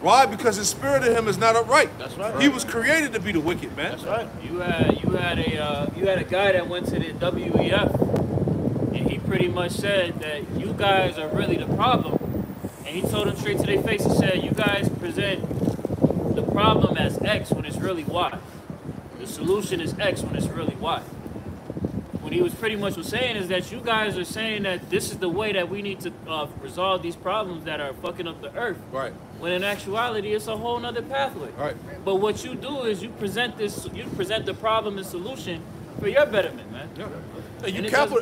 Why? Because the spirit of him is not upright. That's right. He was created to be the wicked, man. That's right. You had a guy that went to the WEF, and he pretty much said that you guys are really the problem. And he told them straight to their face. He said, "You guys present the problem as X when it's really Y. The solution is X when it's really Y." What he was pretty much was saying is that you guys are saying that this is the way that we need to resolve these problems that are fucking up the earth. Right. When in actuality, it's a whole nother pathway. Right. But what you do is you present the problem and solution for your betterment, man. Yeah. And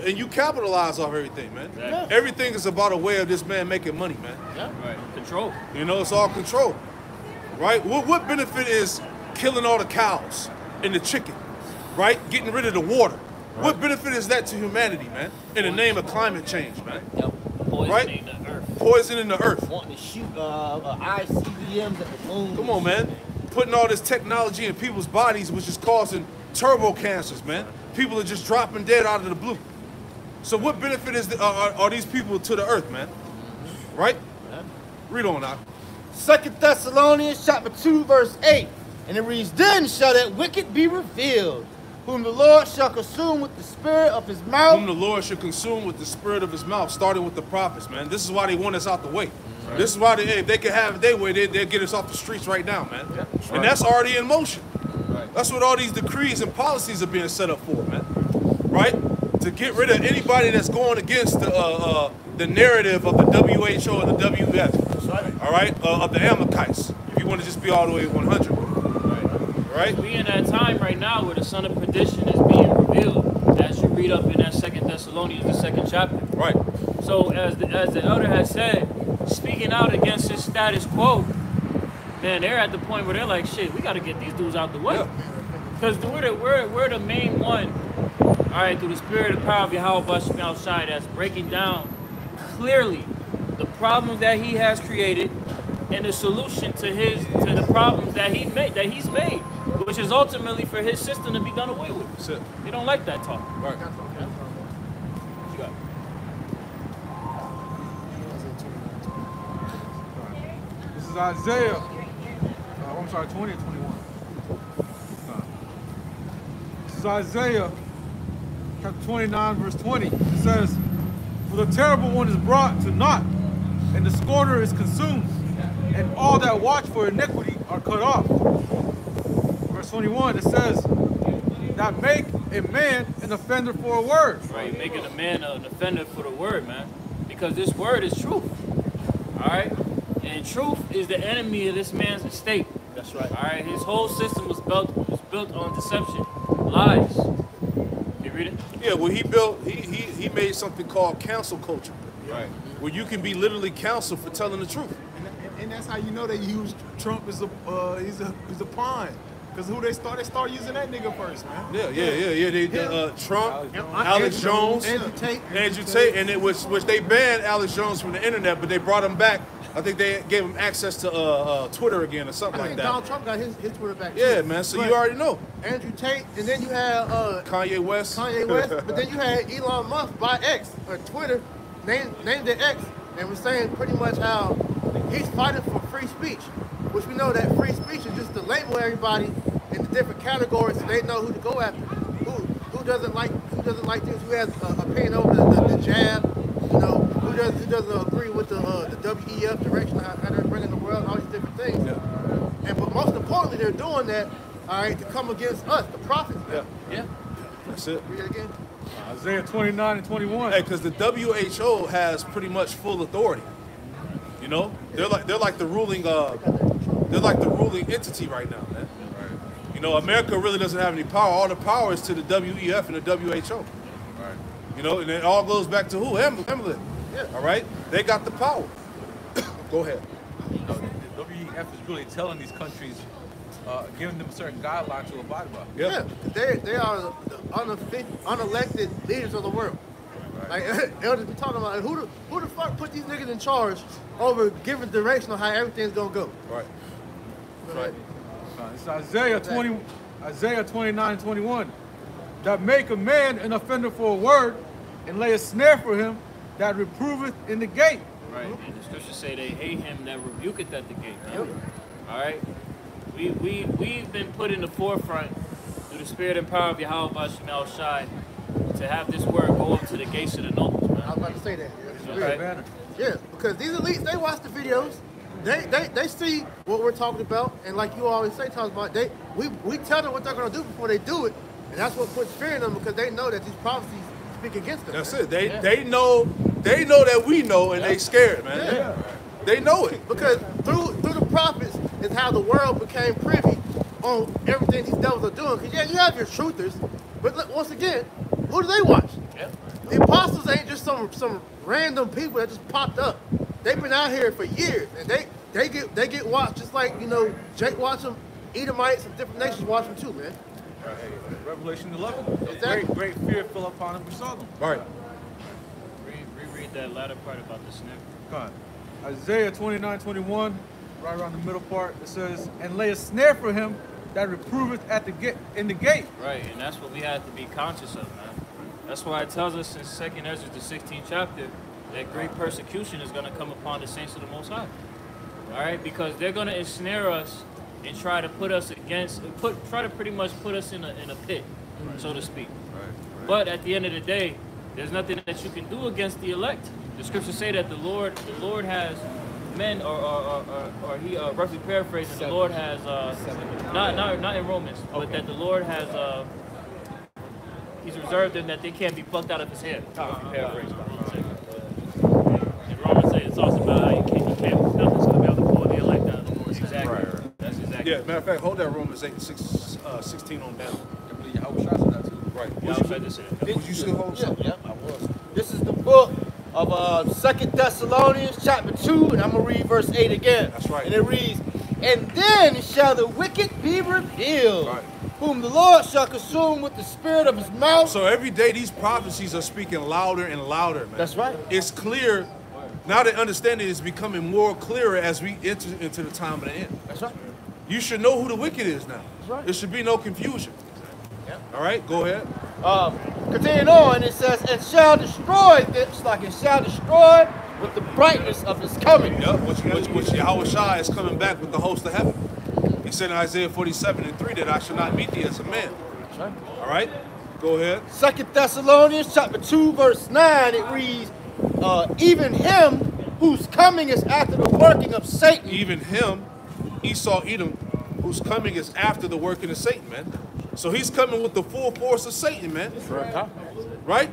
And you capitalize off everything, man. Exactly. Everything is about a way of this man making money, man. Yeah. Right. Control. You know, it's all control. Right? What benefit is killing all the cows and the chicken? Right? Getting rid of the water. Right. What benefit is that to humanity, man? In the name of climate change, man. Yep. Poisoning the earth. Poisoning the earth. Wanting to shoot ICBMs at the moon. Come on, man. Putting all this technology in people's bodies, which is causing turbo cancers, man. People are just dropping dead out of the blue. So what benefit are these people to the earth, man? Right? Yeah. Read on now. 2 Thessalonians chapter 2, verse 8. And it reads, Then shall that wicked be revealed, whom the Lord shall consume with the spirit of his mouth. Whom the Lord shall consume with the spirit of his mouth, starting with the prophets, man. This is why they want us out the way. Right. This is why if they can have it their way, they'll get us off the streets right now, man. Yeah. Right. And that's already in motion. Right. That's what all these decrees and policies are being set up for, man. Right? To get rid of anybody that's going against the narrative of the WHO and the WF. Right. All right? Of the Amalekites. If you want to just be all the way 100. Right? We in that time right now where the son of perdition is being revealed, as you read up in that 2 Thessalonians, the 2nd chapter. Right. So as the elder has said, speaking out against this status quo, man, they're at the point where they're like, shit, we got to get these dudes out the way. Because we're the main one, all right, through the spirit and power of Yahweh outside that's breaking down clearly the problems that he has created and the solution to the problems that he's made, which is ultimately for his system to be done away with. That's it. They don't like that talk. Right. What you got? This is Isaiah. I'm sorry, 20 and 21. This is Isaiah chapter 29, verse 20. It says, For the terrible one is brought to naught, and the scorner is consumed, and all that watch for iniquity are cut off. Verse 21, it says, That make a man an offender for a word. Right, making a man an offender for the word, man. Because this word is truth. All right? And truth is the enemy of this man's estate. That's right. All right? His whole system was built on deception, lies. You read it? Yeah, well, he made something called cancel culture. Right. Where you can be literally counseled for telling the truth. And that's how you know they use Trump as he's a pawn. Because who they start using that nigga first, man. Yeah. Trump, Alex Jones, Andrew Tate, and which they banned Alex Jones from the internet, but they brought him back. I think they gave him access to Twitter again or something like that. Donald Trump got his Twitter back. Yeah, too. man. So But you already know. Andrew Tate, and then you had Kanye West. but then you had Elon Musk by X or Twitter, named it X, and was saying pretty much how he's fighting for free speech, which we know that free speech is just to label everybody in the different categories so they know who to go after. Who doesn't like things, who has an opinion over the jab, you know, who doesn't agree with the WEF direction, how they're bringing the world, all these different things. Yeah. But most importantly, they're doing that all right, to come against us, the prophets. Man. Yeah. That's it. Read it again. Isaiah 29 and 21. Hey, because the WHO has pretty much full authority. You know, they're like the ruling entity right now, man. You know, America really doesn't have any power. All the power is to the WEF and the WHO. Right. You know, and it all goes back to who? Emily. Yeah. All right, they got the power. Go ahead. You know, the WEF is really telling these countries, giving them certain guidelines to abide by. Yeah, they are the unelected leaders of the world. Like they'll just be talking about who the fuck put these niggas in charge over giving direction on how everything's gonna go. Right. Right. It's Isaiah 29:21. That make a man an offender for a word, and lay a snare for him that reproveth in the gate. Right. And the scriptures say they hate him that rebuketh at the gate. All right. We've been put in the forefront through the spirit and power of Yahweh Bashim Shai to have this word go up to the gates of the nobles, man. I was about to say that. Yeah, Okay. yeah, because these elites, they watch the videos. They see what we're talking about, and like you always say, Thomas, about we tell them what they're gonna do before they do it, and that's what puts fear in them because they know that these prophecies speak against them. That's it. They know that we know, and they scared, man. Yeah. They know it. Because through the prophets is how the world became privy on everything these devils are doing. Because yeah, you have your truthers, but look, once again, who do they watch? Yeah. The apostles ain't just some random people that just popped up. They've been out here for years, and they get watched just like Jake watch them, Edomites and different nations watch them too, man. Right. Revelation 11. Exactly. Great fear fell upon them. We saw them. Right. Reread that latter part about the snare. Come on. Isaiah 29:21, right around the middle part, it says, and lay a snare for him that reproveth in the gate. Right, and that's what we have to be conscious of, man. That's why it tells us in 2nd Ezra, the 16th chapter, that great persecution is going to come upon the saints of the Most High. All right, because they're going to ensnare us and try to put us try to pretty much put us in a pit, so to speak. Right. But at the end of the day, there's nothing that you can do against the elect. The scriptures say that the Lord has men, or he roughly paraphrasing, the Lord has not in Romans, but that the Lord has he's reserved them that they can't be plucked out of his hand. Roughly paraphrasing. And Romans say it's also about how you can't nothing's gonna be able to pull the elect out of the Lord. Exactly. Right. That's exactly. Yeah. Matter of fact, hold that Romans 8:16 on down. I believe Yahweh shot that too. Right. Yeah, I was ready to say that. Was you still hold something? Yeah, I was. This is the book of 2 Thessalonians chapter 2, and I'm going to read verse 8 again. That's right. And it reads, and then shall the wicked be revealed, Right. whom the Lord shall consume with the spirit of his mouth. So every day these prophecies are speaking louder and louder, man. That's right. It's clear. Now the understanding is becoming more clearer as we enter into the time of the end. That's right. You should know who the wicked is now. That's right. There should be no confusion. All right, go ahead. Continuing on, it says, and shall destroy this, like it shall destroy with the brightness of his coming. Yep, which Yahweh Shai is coming back with the host of heaven. He said in Isaiah 47:3 that I shall not meet thee as a man. That's right. All right, go ahead. 2 Thessalonians chapter 2, verse 9, it reads, even him whose coming is after the working of Satan. Even him, Esau Edom, whose coming is after the working of Satan, man. So he's coming with the full force of Satan, man. Right?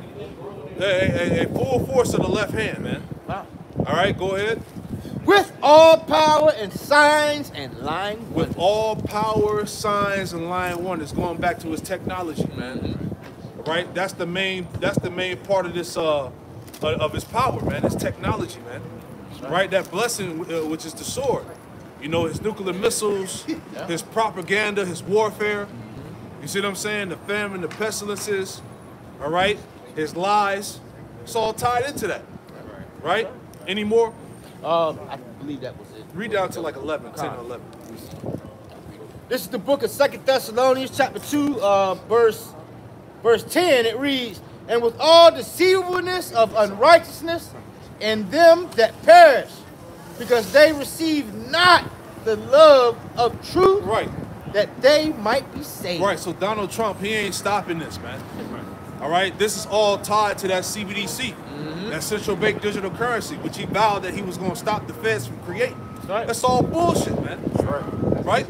A full force of the left hand, man. Wow. All right, go ahead. With all power and signs and lying wonders. With all power, signs, and lying wonders. Going back to his technology, man. All right, that's the main part of this of his power, man. His technology, man. Right, that blessing, which is the sword. You know, his nuclear missiles, his propaganda, his warfare. You see what I'm saying? The famine, the pestilences, all right? His lies. It's all tied into that, right? Any more? I believe that was it. Read down to like 11, 10 or 11. This is the book of 2 Thessalonians chapter 2, verse 10. It reads, and with all deceivableness of unrighteousness in them that perish, because they receive not the love of truth, Right. that they might be saved. Right, so Donald Trump, he ain't stopping this, man. All right, this is all tied to that CBDC, that central bank digital currency, which he vowed that he was going to stop the feds from creating. Right. That's all bullshit, man. Right?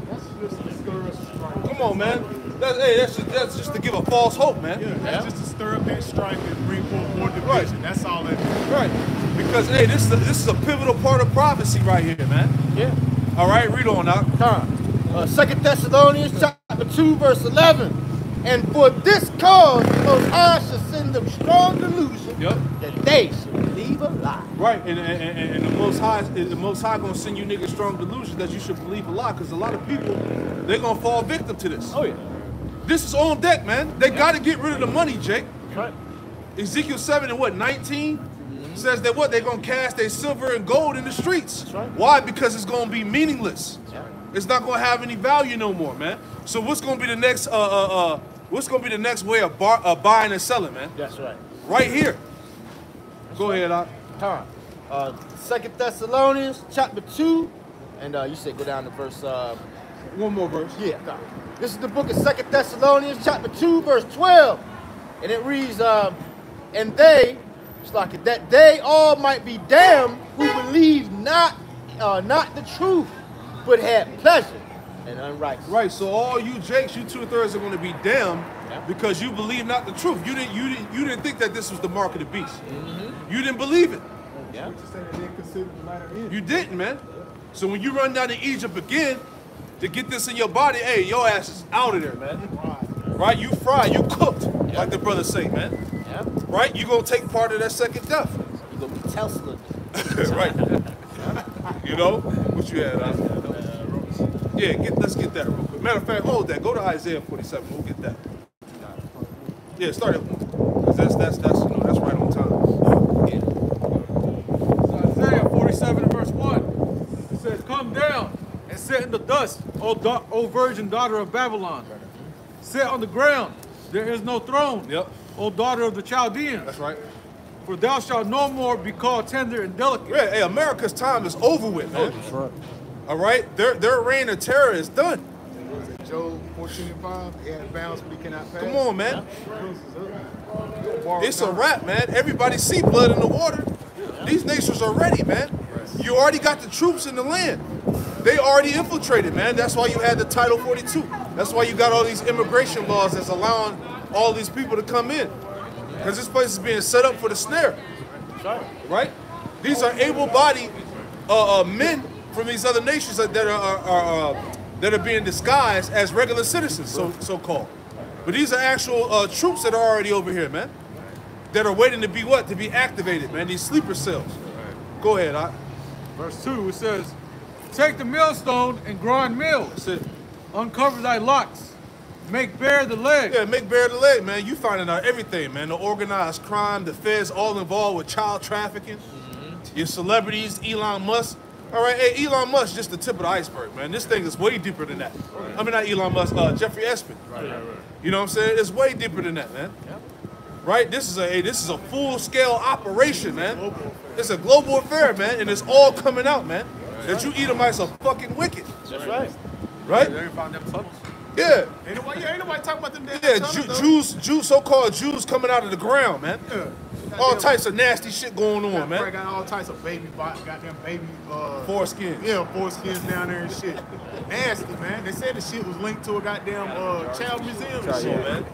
Come Come on, man. That's just to give a false hope, man. Yeah, that's just to stir up that strife and bring forth more division. Right. That's all that is. Right. Because, hey, this is a pivotal part of prophecy right here, man. Yeah. All right, read on now. 2 Thessalonians chapter 2, verse 11. And for this cause the Most High shall send them strong delusion that they should believe a lie. Right, and the Most High gonna send you niggas strong delusion that you should believe a lie, because a lot of people, they're gonna fall victim to this. Oh yeah. This is on deck, man. They gotta get rid of the money, Jake. Right. Ezekiel 7 and what, 19? Says that what? They're gonna cast their silver and gold in the streets. That's right. Why? Because it's gonna be meaningless. It's not gonna have any value no more, man. So what's gonna be the next what's gonna be the next way of buying and selling, man? That's right. Right here. Go ahead, Doc. 2 Thessalonians chapter 2, and you said go down to verse. One more verse. Yeah. This is the book of 2 Thessalonians chapter 2, verse 12, and it reads, and they, it's like that they all might be damned who believe not the truth, but had pleasure and unrighteousness. Right. So all you Jakes, you 2/3 are going to be damned because you believe not the truth. You didn't think that this was the mark of the beast. You didn't believe it. Yeah. You didn't, man. So when you run down to Egypt again to get this in your body, hey, your ass is out of there, man. Right? You fried, you cooked, like the brothers say, man. Yeah. Right? You gonna take part of that second death. You gonna be Tesla. Right. You know what you had? Yeah, let's get that real quick. Matter of fact, hold that. Go to Isaiah 47. We'll get that. Yeah, start at 1. That's right on time. So Isaiah 47 and verse 1. It says, "Come down and sit in the dust, O virgin daughter of Babylon. Sit on the ground. There is no throne. Yep. O daughter of the Chaldeans. That's right. For thou shalt no more be called tender and delicate." Yeah, hey, America's time is over with, man. All right? Their reign of terror is done. Job 14 and 5, he had bounds but he cannot pass. Come on, man. It's a wrap, man. Everybody see blood in the water. These nations are ready, man. You already got the troops in the land. They already infiltrated, man. That's why you had the Title 42. That's why you got all these immigration laws that's allowing all these people to come in. Because this place is being set up for the snare. Right? These are able-bodied men from these other nations that are being disguised as regular citizens, so-called. But these are actual troops that are already over here, man. That are waiting to be what? To be activated, man. These sleeper cells. Go ahead, Doc. Verse 2, it says, "Take the millstone and grind mills. That's it. Uncover thy locks. Make bare the leg." Yeah, make bare the leg, man. You finding out everything, man. The organized crime, the feds all involved with child trafficking. Your celebrities, Elon Musk. All right, hey, Elon Musk just the tip of the iceberg, man. This thing is way deeper than that. I mean, not Elon Musk, Jeffrey Epstein. You know what I'm saying? It's way deeper than that, man. Right? This is a full-scale operation, man. It's a global affair, man, and it's all coming out, man. That you Edomites are fucking wicked. That's right. Right? They found them tunnels. Yeah. Ain't nobody talking about them damn Yeah, tunnels, though. Jews, so-called Jews coming out of the ground, man. Yeah. All types of nasty shit going on, man. Got all types of goddamn baby Foreskins. Yeah, foreskins down there and shit. Nasty, man. They said the shit was linked to a goddamn child museum and shit, man.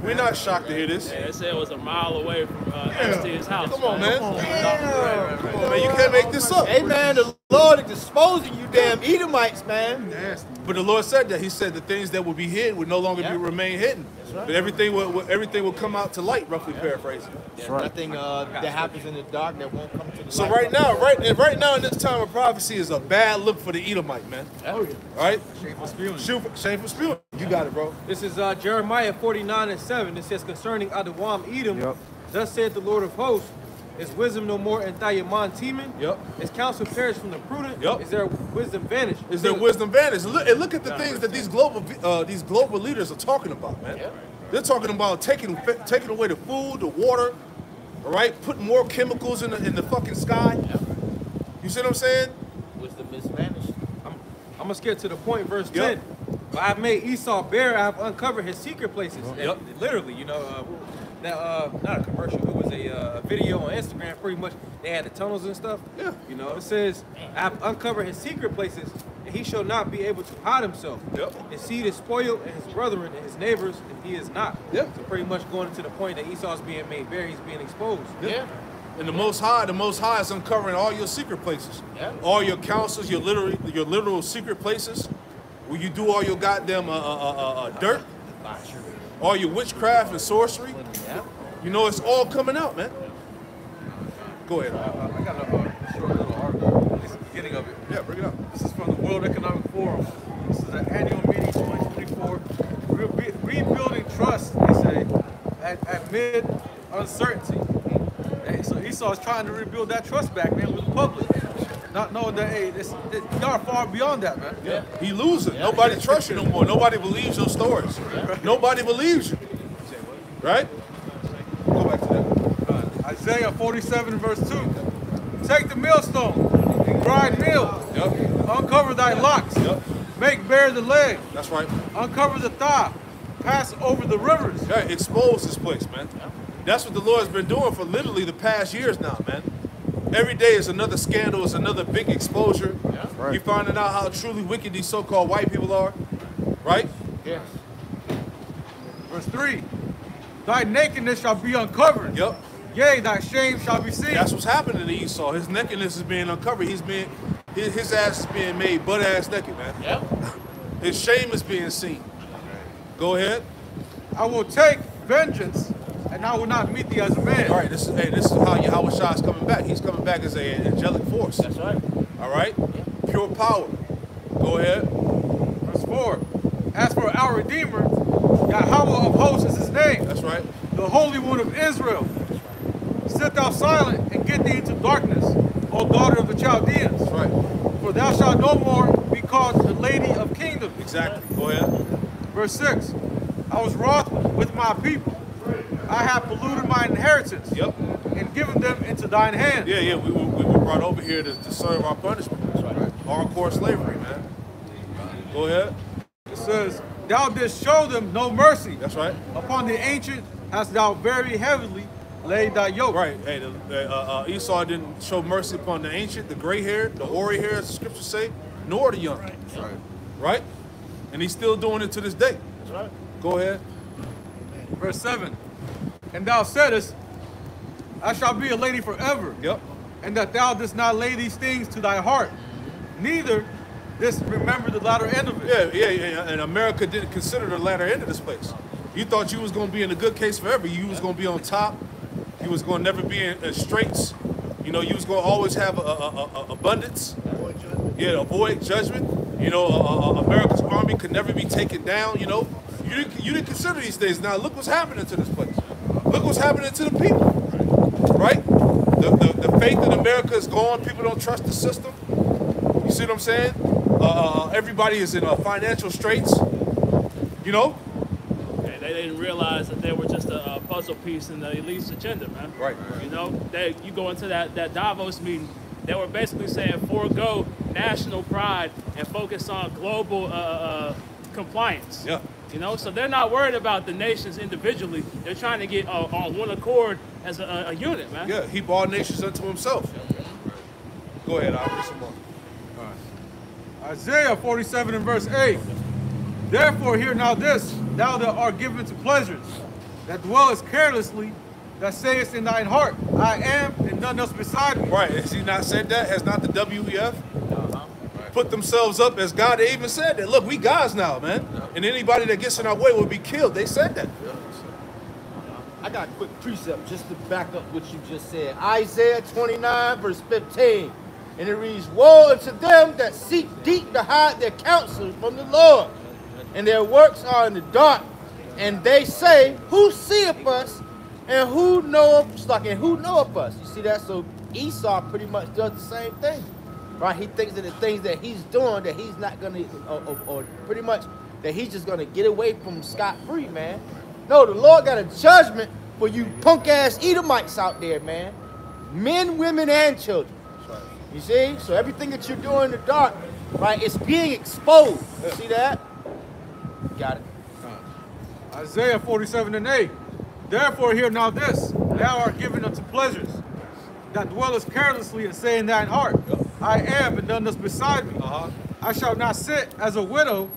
We're not shocked to hear this. Yeah, they said it was a mile away from Epstein's house. Come on, man. Come on, Damn. man. You can't make this up. Hey, man, the Lord is exposing you damn Edomites, man. Nasty. But the Lord said that. He said the things that would be hidden would no longer remain hidden. But everything will come out to light, roughly paraphrasing. Nothing that happens in the dark that won't come to the So light. right now in this time of prophecy is a bad look for the Edomite, man. Oh, yeah. Right? Shameful spewing. Shameful spewing. You got it, bro. This is Jeremiah 49 and 7. It says, "Concerning Adawam Edom, thus saith the Lord of hosts, is wisdom no more in Thayaman Teman? Yep. Is counsel perished from the prudent? Yep. Is there wisdom vanished?" Is there wisdom vanished? Look at the things that these global leaders are talking about, man. They're talking about taking away the food, the water, all right? Putting more chemicals in the fucking sky. You see what I'm saying? Wisdom is vanished. I'm gonna skip to the point, verse 10. "I have made Esau bare, I have uncovered his secret places." And literally, you know, not a commercial, it was a video on Instagram, pretty much. They had the tunnels and stuff. Yeah. You know, it says, "I have uncovered his secret places and he shall not be able to hide himself. Yep. His seed is spoiled, and his brethren and his neighbors, and he is not. Yep. So pretty much going to the point that Esau's being made bare, he's being exposed. Yeah. And the Most High is uncovering all your secret places. Yeah. All your counsels, your literal secret places, where you do all your goddamn dirt, all your witchcraft and sorcery. Yeah. You know, it's all coming out, man. Go ahead. I got a short little article. It's the beginning of it. Yeah, bring it up. This is from the World Economic Forum. This is an annual meeting 2024. Rebuilding trust, they say, at mid uncertainty. Hey, so Esau's trying to rebuild that trust back, man, with the public. Not knowing that, hey, y'all far beyond that, man. Yeah. He losing. Yeah. Nobody trusts you no more. Nobody believes your stories. Yeah. Nobody believes you. Right? Go back to that. Isaiah 47 verse 2. Take the millstone and grind meal. Yep. Uncover thy locks. Yep. Make bare the leg. That's right. Uncover the thigh. Pass over the rivers. Yeah, expose this place, man. That's what the Lord's been doing for literally the past years now, man. Every day is another scandal, is another big exposure. Yeah. Right. You're finding out how truly wicked these so-called white people are, right? Yes. Verse 3. Thy nakedness shall be uncovered. Yep. Yea, thy shame shall be seen. That's what's happening to Esau. His nakedness is being uncovered. His ass is being made butt-ass naked, man. Yep. His shame is being seen. Go ahead. I will take vengeance, and I will not meet thee as a man. All right, this is how Yahweh Shah is coming back. He's coming back as an angelic force. That's right. All right? Pure power. Go ahead. Verse 4. As for our Redeemer, Yahweh of hosts is his name. That's right. The Holy One of Israel. Sit thou silent and get thee into darkness, O daughter of the Chaldeans. That's right. For thou shalt no more be called the Lady of Kingdoms. Exactly. Go ahead. Verse 6. I was wroth with my people. I have polluted my inheritance. Yep. And given them into thine hand. Yeah. We were brought over here to serve our punishment. That's right. Hardcore slavery, man. Go ahead. It says, thou didst show them no mercy. That's right. Upon the ancient hast thou very heavily laid thy yoke. Right. Hey, Esau didn't show mercy upon the ancient, the gray haired, the hoary haired, as the scriptures say, nor the young. Right. Right? And he's still doing it to this day. That's right. Go ahead. Verse 7. And thou saidest, I shall be a lady forever. Yep. And that thou didst not lay these things to thy heart, neither didst remember the latter end of it. Yeah. And America didn't consider the latter end of this place. You thought you was going to be in a good case forever. You was going to be on top. You was going to never be in straits. You know, you was going to always have abundance. Yeah, avoid judgment. You know, America's army could never be taken down. You know, you didn't consider these things. Now look what's happening to this place. Look what's happening to the people. Right? The faith in America is gone. People don't trust the system. You see what I'm saying? Everybody is in financial straits. You know? They didn't realize that they were just a puzzle piece in the elite's agenda, man. Right. You know, you go into that Davos meeting, they were basically saying forego national pride and focus on global compliance. Yeah. You know, so they're not worried about the nations individually. They're trying to get on one accord as a unit, man. Yeah, heap all nations unto himself. Go ahead, I'll read some more. Isaiah 47 and verse 8. Therefore hear now this, thou that art given to pleasures, that dwellest carelessly, that sayest in thine heart, I am, and none else beside me. Right, has he not said that? Has not the WEF put themselves up as God? They even said that. Look, we gods now, man. And anybody that gets in our way will be killed. They said that. I got a quick precept just to back up what you just said. Isaiah 29 verse 15. And it reads, woe unto them that seek deep to hide their counsel from the Lord, and their works are in the dark. And they say, who seeth us, and who knoweth us? You see that? So Esau pretty much does the same thing, right? He thinks that the things that he's doing, that he's not gonna, or pretty much that he's just gonna get away from scot-free, man. No, the Lord got a judgment for you punk-ass Edomites out there, man. Men, women, and children. You see? So everything that you're doing in the dark, right, it's being exposed. You see that? Got it. Isaiah 47 and 8. Therefore hear now this, thou art given unto pleasures, that dwellest carelessly and say in thine heart, I am, and none else beside me. I shall not sit as a widow,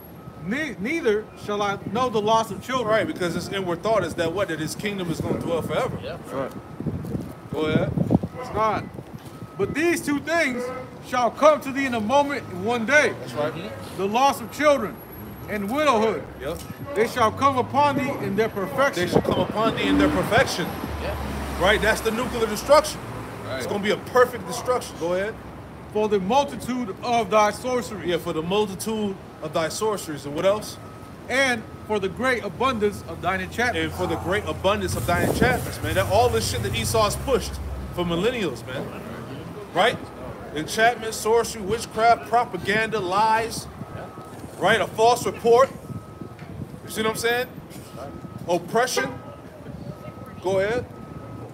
neither shall I know the loss of children. Right, because his inward thought is that that his kingdom is going to dwell forever. Yep. Right. Go ahead. It's not. But these two things shall come to thee in a moment in one day. That's right. The loss of children and widowhood. Yep. They shall come upon thee in their perfection. They shall come upon thee in their perfection. Yep. Right? That's the nuclear destruction. Right. It's going to be a perfect destruction. Go ahead. For the multitude of thy sorcery. Yeah, for the multitude of thy sorceries. And what else? And for the great abundance of thine enchantments. And for the great abundance of thine enchantments, man. All this shit that Esau's pushed for millennials, man. Right? Enchantment, sorcery, witchcraft, propaganda, lies. Right? A false report. You see what I'm saying? Oppression. Go ahead.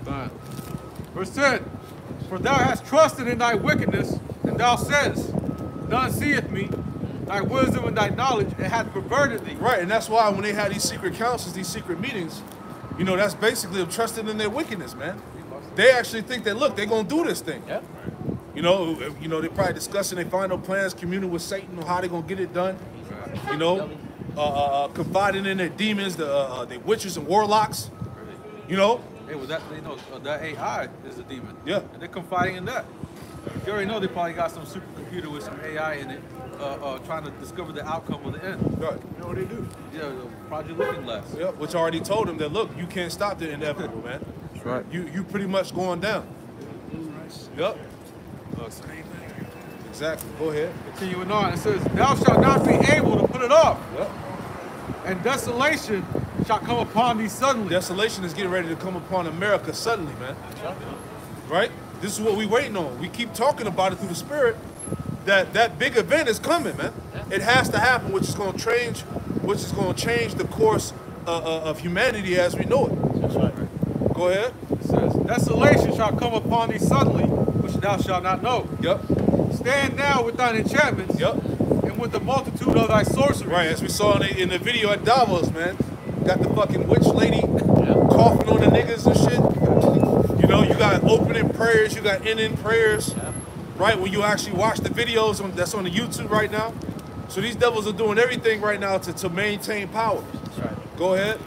Fine. Verse 10. For thou hast trusted in thy wickedness, and thou saidst, none seeth me, thy wisdom and thy knowledge, and hath perverted thee. Right, and that's why when they had these secret councils, these secret meetings, you know, that's basically them trusting in their wickedness, man. They actually think that, look, they're going to do this thing. Yep. You know, they're probably discussing their final plans, communing with Satan on how they're going to get it done. You know, confiding in their demons, their witches and warlocks. You know? Hey, well, that AI is a demon. Yeah. And they're confiding in that. You already know they probably got some supercomputer with some AI in it, trying to discover the outcome of the end. Right. You know what they do? Yeah, Project Looking Glass. Yeah, which already told them that, look, you can't stop the inevitable, man. That's right. You pretty much going down. Yep. Exactly. Go ahead. Continuing on, it says, thou shalt not be able to put it off. Yep. And desolation shall come upon thee suddenly. Desolation is getting ready to come upon America suddenly, man. Right? This is what we're waiting on. We keep talking about it through the Spirit. That big event is coming, man. It has to happen, which is going to change the course of humanity as we know it. That's right. Go ahead. It says, desolation shall come upon thee suddenly, which thou shalt not know. Yep. Stand now with thine enchantments. Yep. And with the multitude of thy sorceries. Right, as we saw in the video at Davos, man. Got the fucking witch lady coughing on the niggas and shit. You know, you got opening prayers, you got ending prayers. Right, when you actually watch the videos that's on the YouTube right now. So these devils are doing everything right now to maintain power. That's right. Go ahead.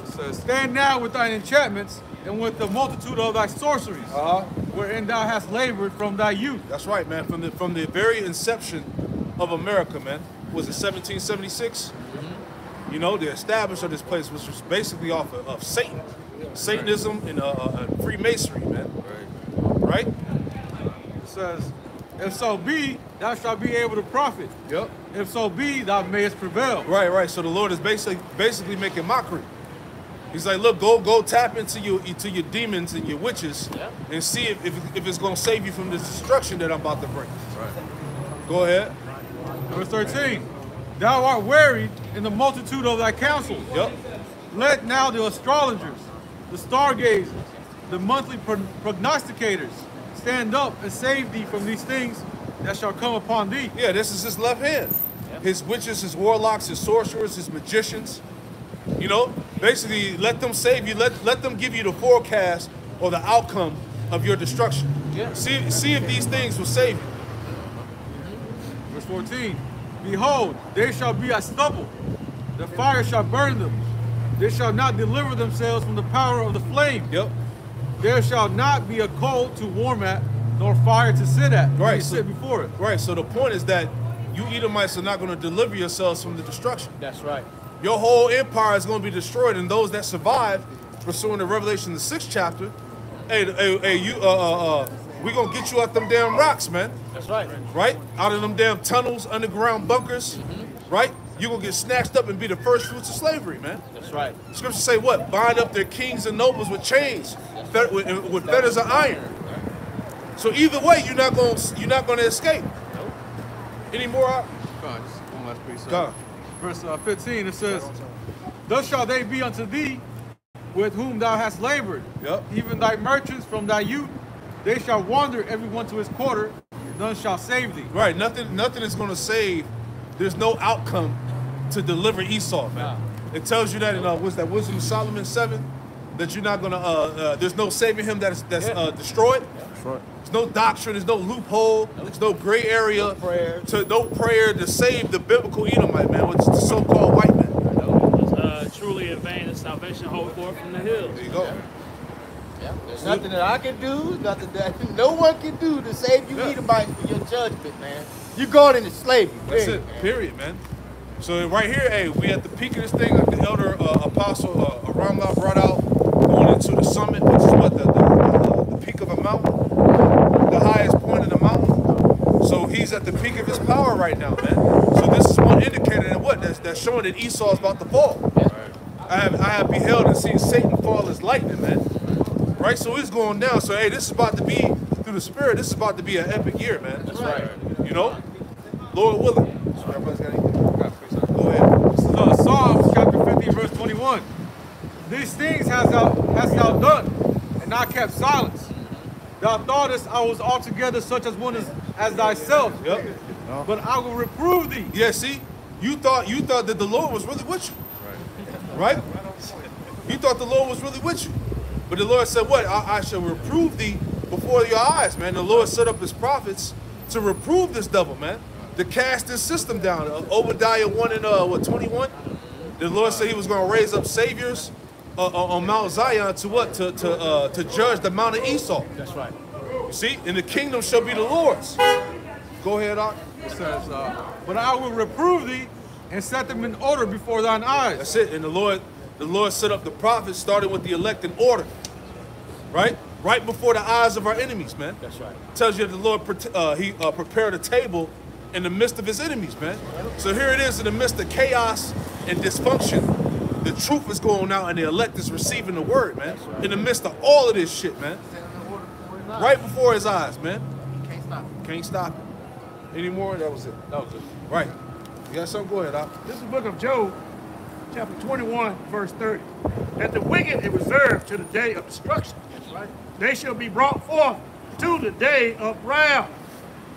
It says, stand now with thine enchantments and with the multitude of thy sorceries, wherein thou hast labored from thy youth. That's right, man. From the very inception of America, man. Was it 1776? You know, the establishment of this place, which was basically off of Satan, Satanism and Freemasonry, man. Right? It says, if so be, thou shalt be able to profit. Yep. If so be, thou mayest prevail. Right. So the Lord is basically making mockery. He's like, look, go tap into your demons and your witches, and see if it's gonna save you from this destruction that I'm about to bring. Right. Go ahead. Verse 13. Thou art wearied in the multitude of thy counsels. Yep. Let now the astrologers, the stargazers, the monthly prognosticators stand up and save thee from these things that shall come upon thee. Yeah, this is his left hand. His witches, his warlocks, his sorcerers, his magicians. You know, basically let them save you. Let them give you the forecast or the outcome of your destruction. Yeah. See if these things will save you. Verse 14. Behold, they shall be as stubble. The fire shall burn them. They shall not deliver themselves from the power of the flame. Yep. There shall not be a coal to warm at, nor fire to sit at. Right. You sit before it. Right. So the point is that you Edomites are not going to deliver yourselves from the destruction. That's right. Your whole empire is going to be destroyed, and those that survive, pursuing the Revelation, the 6th chapter, we're going to get you out them damn rocks, man. That's right. Right? Out of them damn tunnels, underground bunkers, right? You're going to get snatched up and be the first fruits of slavery, man. That's right. Scripture say what? Bind up their kings and nobles with chains, with fetters of iron. So either way, you're not going to escape. Nope. Any more? God, just one last piece. God. Verse 15, it says, thus shall they be unto thee with whom thou hast labored. Yep. Even thy merchants from thy youth, they shall wander every one to his quarter, none shall save thee. Right, nothing is going to save. There's no outcome to deliver Esau, man. It tells you that in what's that, Wisdom of Solomon 7? that you're not gonna. There's no saving him that's destroyed. That's right. There's no doctrine. There's no loophole. There's no gray area. No prayer to save the biblical Edomite man, which is the so-called white man. Truly in vain the salvation hold forth from the hills. There you go. Yeah, there's nothing that I can do, nothing that no one can do to save you Edomites for your judgment, man. You're going into slavery. That's it. Period, man. So right here, hey, we at the peak of this thing. Like the elder apostle Ramla brought out, going into the summit, which is what the peak of a mountain, the highest point of the mountain. So he's at the peak of his power right now, man. So this is one indicator that what that's showing that Esau is about to fall. I have beheld and seen Satan fall as lightning, man. Right, so he's going down. So hey, this is about to be through the spirit. This is about to be an epic year, man. That's right. You know, Lord willing. Go ahead. This is Psalms chapter 50, verse 21. These things hast thou done, and not kept silence. Thou thoughtest I was altogether such as one as thyself. Yep. But I will reprove thee. Yeah, see, you thought that the Lord was really with you. Right? You thought the Lord was really with you. But the Lord said, what? I shall reprove thee before your eyes, man. The Lord set up his prophets to reprove this devil, man. To cast this system down. Obadiah 1 and 21. The Lord said he was going to raise up saviors on Mount Zion to what? To judge the Mount of Esau. That's right. You see? And the kingdom shall be the Lord's. Go ahead, Doc. It says, but I will reprove thee and set them in order before thine eyes. That's it. And the Lord set up the prophets, starting with the elect in order. Right? Right before the eyes of our enemies, man. That's right. Tells you that the Lord prepared a table in the midst of his enemies, man. So here it is in the midst of chaos and dysfunction. The truth is going out and the elect is receiving the word, man. In the midst of all of this shit, man. Right before his eyes, man. Can't stop it. Can't stop it. Any more? That was it. That was it. Right. You got something? Go ahead, Doc. This is the book of Job, chapter 21, verse 30. That the wicked is reserved to the day of destruction. Right? They shall be brought forth to the day of wrath.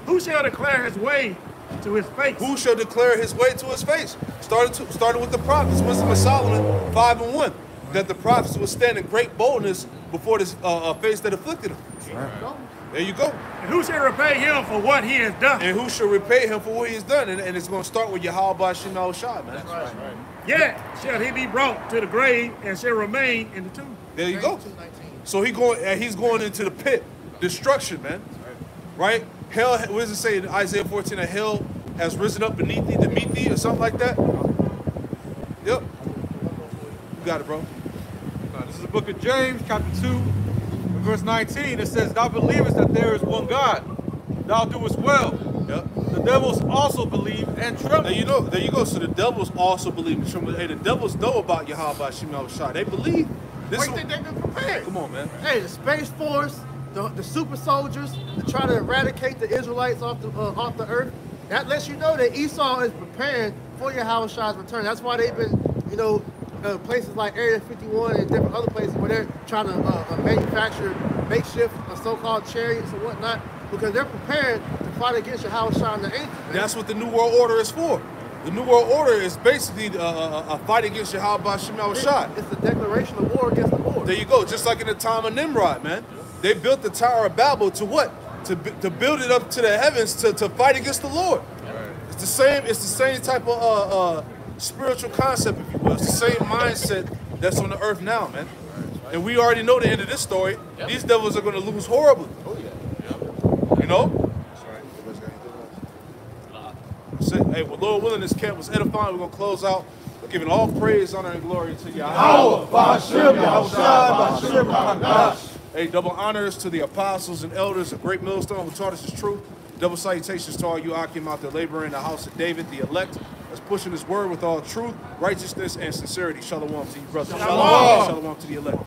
Who shall declare his way to his face? Who shall declare his way to his face? Started with the prophets, Wisdom of Solomon 5 and 1. That the prophets would stand in great boldness before this face that afflicted them. Right. There you go. And who shall repay him for what he has done? And who shall repay him for what he has done? And it's going to start with Yahweh Bashim al-Shai, man. That's right. Yet shall he be brought to the grave and shall remain in the tomb. There you go. So he's going into the pit, destruction, man. Right? Hell, what does it say in Isaiah 14? That hell has risen up beneath thee to meet thee, or something like that. Yep. You got it, bro. This is the book of James, chapter 2, verse 19. It says, thou believest that there is one God. Thou doest well. Yep. The devils also believe and tremble. There you go. So the devils also believe and tremble. Hey, the devils know about Yahweh Bashim al-Shai. They believe. Wait, they've been prepared. Come on, man. Hey, the Space Force, the super soldiers to try to eradicate the Israelites off the earth. That lets you know that Esau is preparing for Yahweh Shai's return. That's why they've been, places like Area 51 and different other places where they're trying to manufacture makeshift so-called chariots and whatnot, because they're prepared to fight against Yahweh Shai and the angels. That's what the New World Order is for. The New World Order is basically a fight against Yahweh Bashim al-Shai. It's the declaration of war against the Lord. There you go. Just like in the time of Nimrod, man. They built the Tower of Babel to what? To build it up to the heavens to fight against the Lord. Right. It's the same type of spiritual concept, if you will. It's the same mindset that's on the earth now, man. Right. And we already know the end of this story. Yep. These devils are going to lose horribly. Oh yeah. Yep. You know? Hey, well, Lord willing, this camp was edifying. We're going to close out giving all praise, honor, and glory to Yahweh. Hey, double honors to the apostles and elders of Great Millstone who taught us the truth. Double salutations to all you Akim out there laboring in the house of David, the elect, that's pushing his word with all truth, righteousness, and sincerity. Shalom to you, brothers. Shalom. Shalom to the elect.